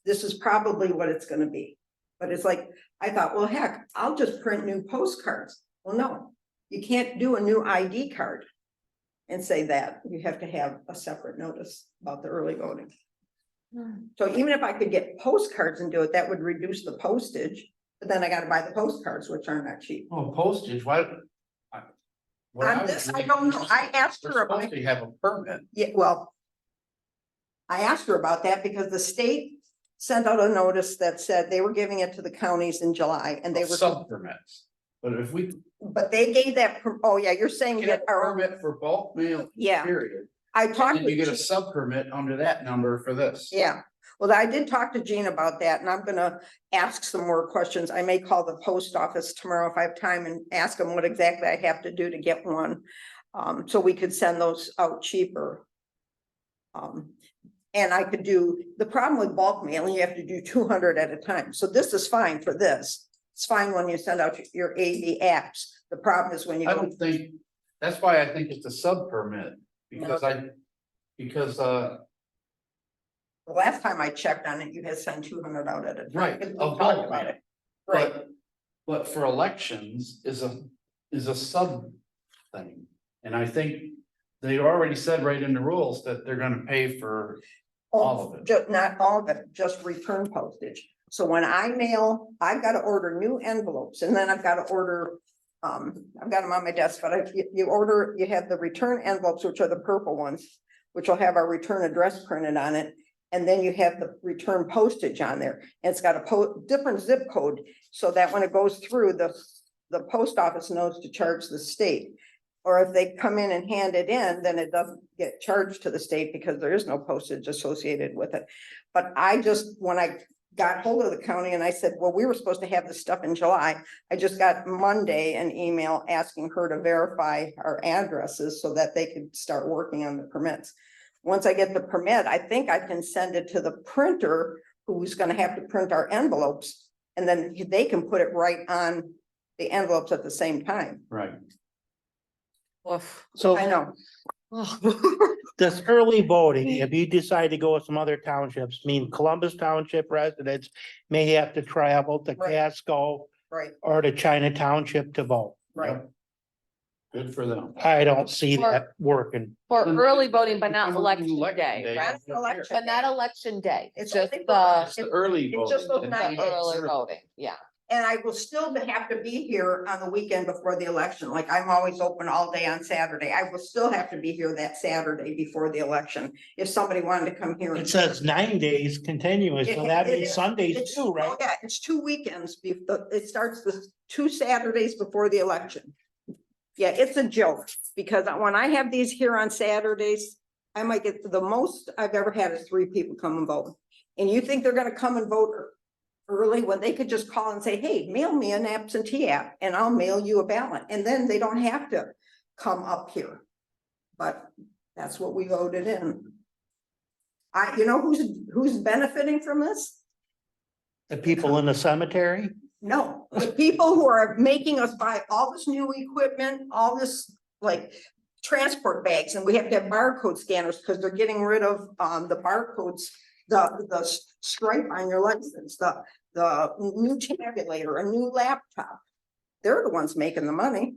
this is probably what it's gonna be. But it's like, I thought, well, heck, I'll just print new postcards. Well, no, you can't do a new ID card and say that. You have to have a separate notice about the early voting. So even if I could get postcards and do it, that would reduce the postage. But then I gotta buy the postcards, which are not cheap. Oh, postage, why? On this, I don't know. I asked her about. You have a permit. Yeah, well. I asked her about that because the state sent out a notice that said they were giving it to the counties in July and they were. Sub permits. But if we But they gave that, oh yeah, you're saying get that a our, permit for bulk mail, yeah, period, I talked. and you with get a sub permit under that number for this. Yeah, well, I did talk to Jean about that and I'm gonna ask some more questions. I may call the post office tomorrow if I have time and ask them what exactly I have to do to get one. So we could send those out cheaper. And I could do, the problem with bulk mailing, you have to do 200 at a time. So this is fine for this. It's fine when you send out your AV apps. The problem is when you I go. don't think, that's why I think it's a sub permit, because The last time I checked on it, you had sent 200 out at a time. Right, We of talked bulk about mail. it. Right, but for elections is a sub thing. And I think they already said right in the rules that they're gonna pay for all of it. Just not all of it, just return postage. So when I mail, I've got to order new envelopes and then I've got to order. I've got them on my desk, but you have the return envelopes, which are the purple ones, which will have our return address printed on it. And then you have the return postage on there. And it's got a different zip code so that when it goes through, the post office knows to charge the state. Or if they come in and hand it in, then it doesn't get charged to the state because there is no postage associated with it. But when I got hold of the county and I said, well, we were supposed to have this stuff in July. I just got Monday an email asking her to verify our addresses so that they could start working on the permits. Once I get the permit, I think I can send it to the printer who's gonna have to print our envelopes. And then they can put it right on the envelopes at the same time. Right. Oof. So I know. this early voting, if you decide to go with some other townships, Columbus Township residents may have to travel to Right. Casco Right, or to China Township to vote. right. Good for them. I don't see that working. For Then- early voting, but not Become election election day, day. right? That's an election. But not election day, It's it's just only the It's the early It's just voting. those 9 days. early voting, yeah. And I will still have to be here on the weekend before the election. Like I'm always open all day on Saturday. I will still have to be here that Saturday before the election. If somebody wanted to come here. It says 9 days continuous, so that It means is. Sundays It's- too, right? oh, yeah, it's 2 weekends. It starts the 2 Saturdays before the election. Yeah, it's a joke because when I have these here on Saturdays, I might get the most I've ever had is 3 people come and vote. And you think they're gonna come and vote early when they could just call and say, hey, mail me an absentee app and I'll mail you a ballot. And then they don't have to come up here. But that's what we voted in. You know who's benefiting from this? The people in the cemetery. No, the people who are making us buy all this new equipment, all this, like, transport bags, and we have to have barcode scanners, because they're getting rid of, the barcodes, the stripe on your license, the new tabulator, a new laptop. They're the ones making the money.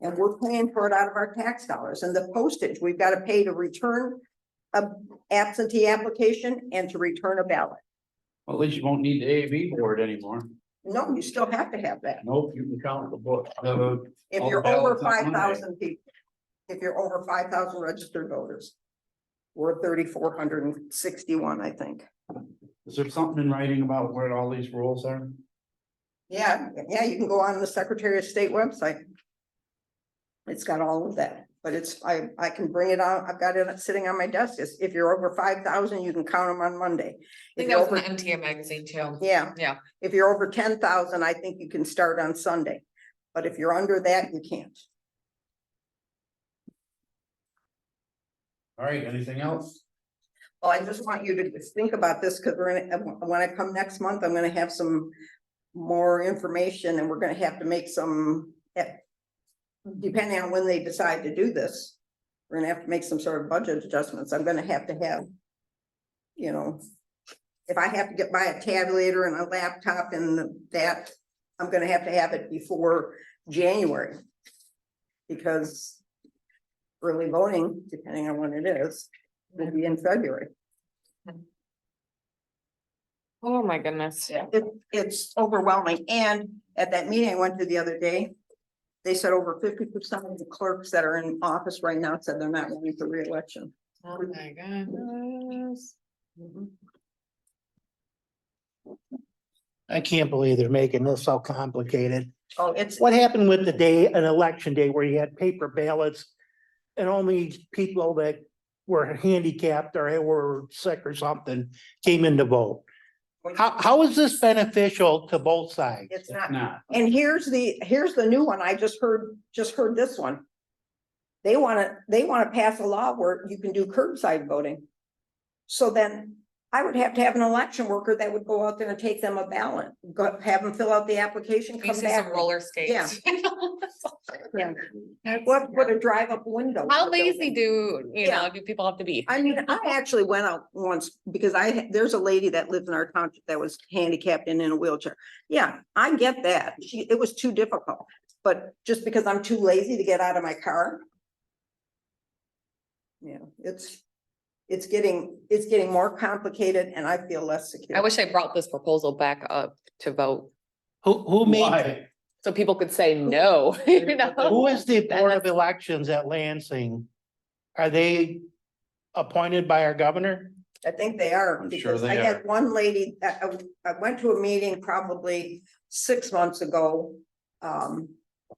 And we're paying for it out of our tax dollars, and the postage, we've got to pay to return a absentee application and to return a ballot. Well, at least you won't need the AV board anymore. No, you still have to have that. Nope, you can count the book. If All you're the over ballots on Monday. 5,000 people, if you're over 5,000 registered voters. We're 3,461, I think. Is there something in writing about where all these rules are? Yeah, you can go on the Secretary of State website. It's got all of that, but I can bring it out. I've got it sitting on my desk. If you're over 5,000, you can count them on Monday. I If think you're that was over, in the MTA magazine too. yeah. Yeah. If you're over 10,000, I think you can start on Sunday, but if you're under that, you can't. All right, anything else? Well, I just want you to just think about this, because when I come next month, I'm gonna have some more information, and we're gonna have to make some, depending on when they decide to do this, we're gonna have to make some sort of budget adjustments. I'm gonna have to have, you know, if I have to buy a tabulator and a laptop and that, I'm gonna have to have it before January. Because early voting, depending on when it is, will be in February. Oh, my goodness. It's overwhelming, and at that meeting I went to the other day, they said over 50% of the clerks that are in office right now said they're not running for reelection. Oh, my goodness. I can't believe they're making this so complicated. Oh, it's, What happened with an election day where you had paper ballots and only people that were handicapped or were sick or something came in to vote? How is this beneficial to both sides? it's not. Nah. And here's the new one. I just heard this one. They wanna pass a law where you can do curbside voting. So then I would have to have an election worker that would go out there and take them a ballot, have them fill out the application, You come see some back. roller skates. Yeah. What, put a drive up window. How lazy do Yeah. people have to be? I mean, I actually went out once because there's a lady that lived in our township that was handicapped and in a wheelchair. Yeah, I get that. It was too difficult, but just because I'm too lazy to get out of my car. Yeah, it's getting more complicated, and I feel less secure. I wish I brought this proposal back up to vote, Who made, Why? so people could say no, who is the Board of Elections at Lansing? Are they appointed by our governor? I think they are, I'm sure because they I had are. one lady, I went to a meeting probably 6 months ago.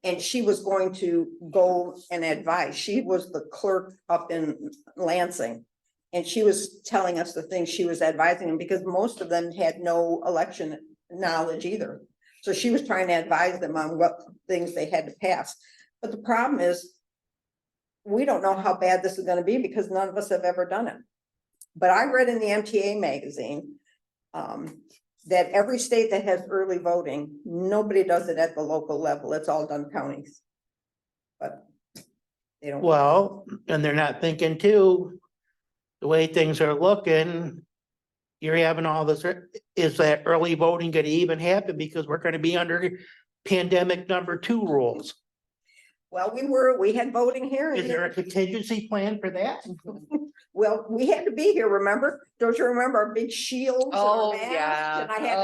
And she was going to go and advise. She was the clerk up in Lansing. And she was telling us the things she was advising them, because most of them had no election knowledge either. So she was trying to advise them on what things they had to pass. But the problem is, we don't know how bad this is gonna be, because none of us have ever done it. But I read in the MTA magazine, that every state that has early voting, nobody does it at the local level. It's all done counties. But they don't. Well, and they're not thinking too, the way things are looking, you're having all this, is that early voting gonna even happen? Because we're gonna be under pandemic #2 rules. Well, we had voting here. Is there a contingency plan for that? Well, we had to be here, remember? Don't you remember our big shields? And our Oh, masks? yeah.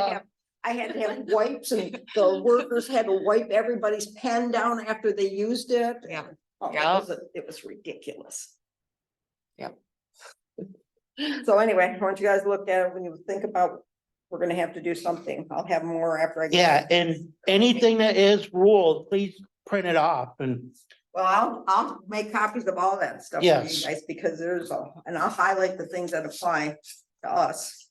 And I had to have wipes, and the workers had to wipe everybody's pen down after they used it. Yeah. Oh, Yeah. it was ridiculous. Yep. So anyway, once you guys look at it, when you think about, we're gonna have to do something. I'll have more after I. Yeah, and anything that is ruled, please print it off and, Well, I'll make copies of all that stuff for you Yes. guys, because and I'll highlight the things that apply to us.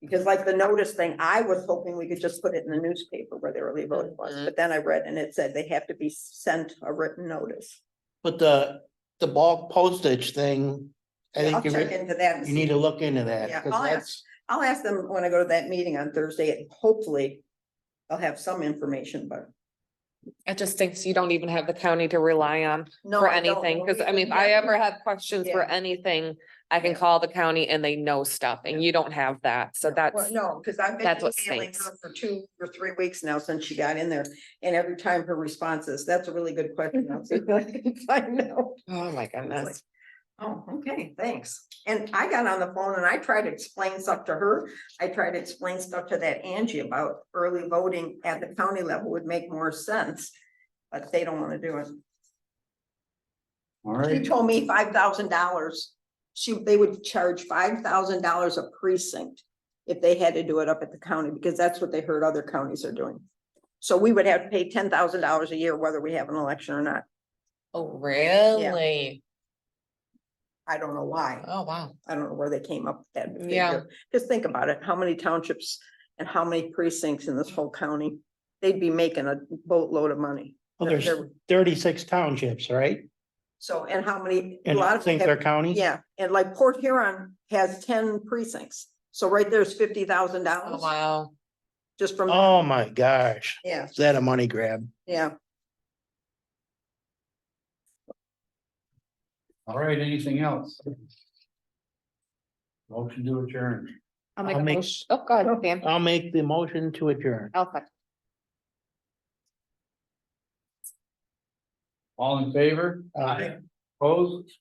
Because like the notice thing, I was hoping we could just put it in the newspaper where the early voting was, Mhm. but then I read and it said they have to be sent a written notice. but the bulk postage thing, I I'll think check into that. and you need see. to look into that, Yeah, because I'll ask them when I go to that meeting on Thursday, and hopefully I'll have some information, but It just thinks you don't even have the county to rely on No, for I don't. anything, cause I mean, if Yeah. I ever have questions for Yeah. anything, I can Yeah. call the county and they know stuff and you don't have that, so Well, that's. no, because I've been that's what emailing stinks. her for 2 or 3 weeks now since she got in there. And every time her response is, that's a really good question. I'll see if I can find out. Oh, my goodness. Oh, okay, thanks. And I got on the phone and I tried to explain stuff to her. I tried to explain stuff to that Angie about early voting at the county level would make more sense. But they don't want to do it. All She right, told me $5,000. They would charge $5,000 a precinct if they had to do it up at the county, because that's what they heard other counties are doing. So we would have to pay $10,000 a year whether we have an election or not. Oh, really? I don't know why. Oh, wow. I don't know where they came up with that Yeah. figure. Just think about it, how many townships and how many precincts in this whole county? They'd be making a boatload of money. Well, They're- there's they're- 36 townships, right? So, and how many, a And lot I of them think have- they're counties? yeah, and like Port Huron has 10 precincts. So right there's Oh, $50,000 wow. just from, Oh, my gosh. yeah, Is that a money grab? yeah. all right, anything else? Motion to adjourn. I'll make a I'll make- motion. Oh, go ahead, Dan. I'll make the motion to adjourn. Okay. All in favor? Aye. Opposed?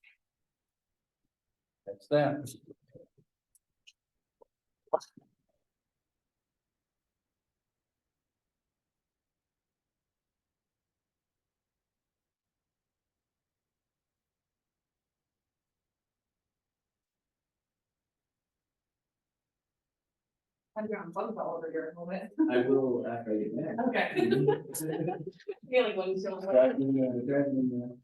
That's that. I'm on phone call over here in a moment. I will after I get mad. Okay. Feeling when you feel. Driving,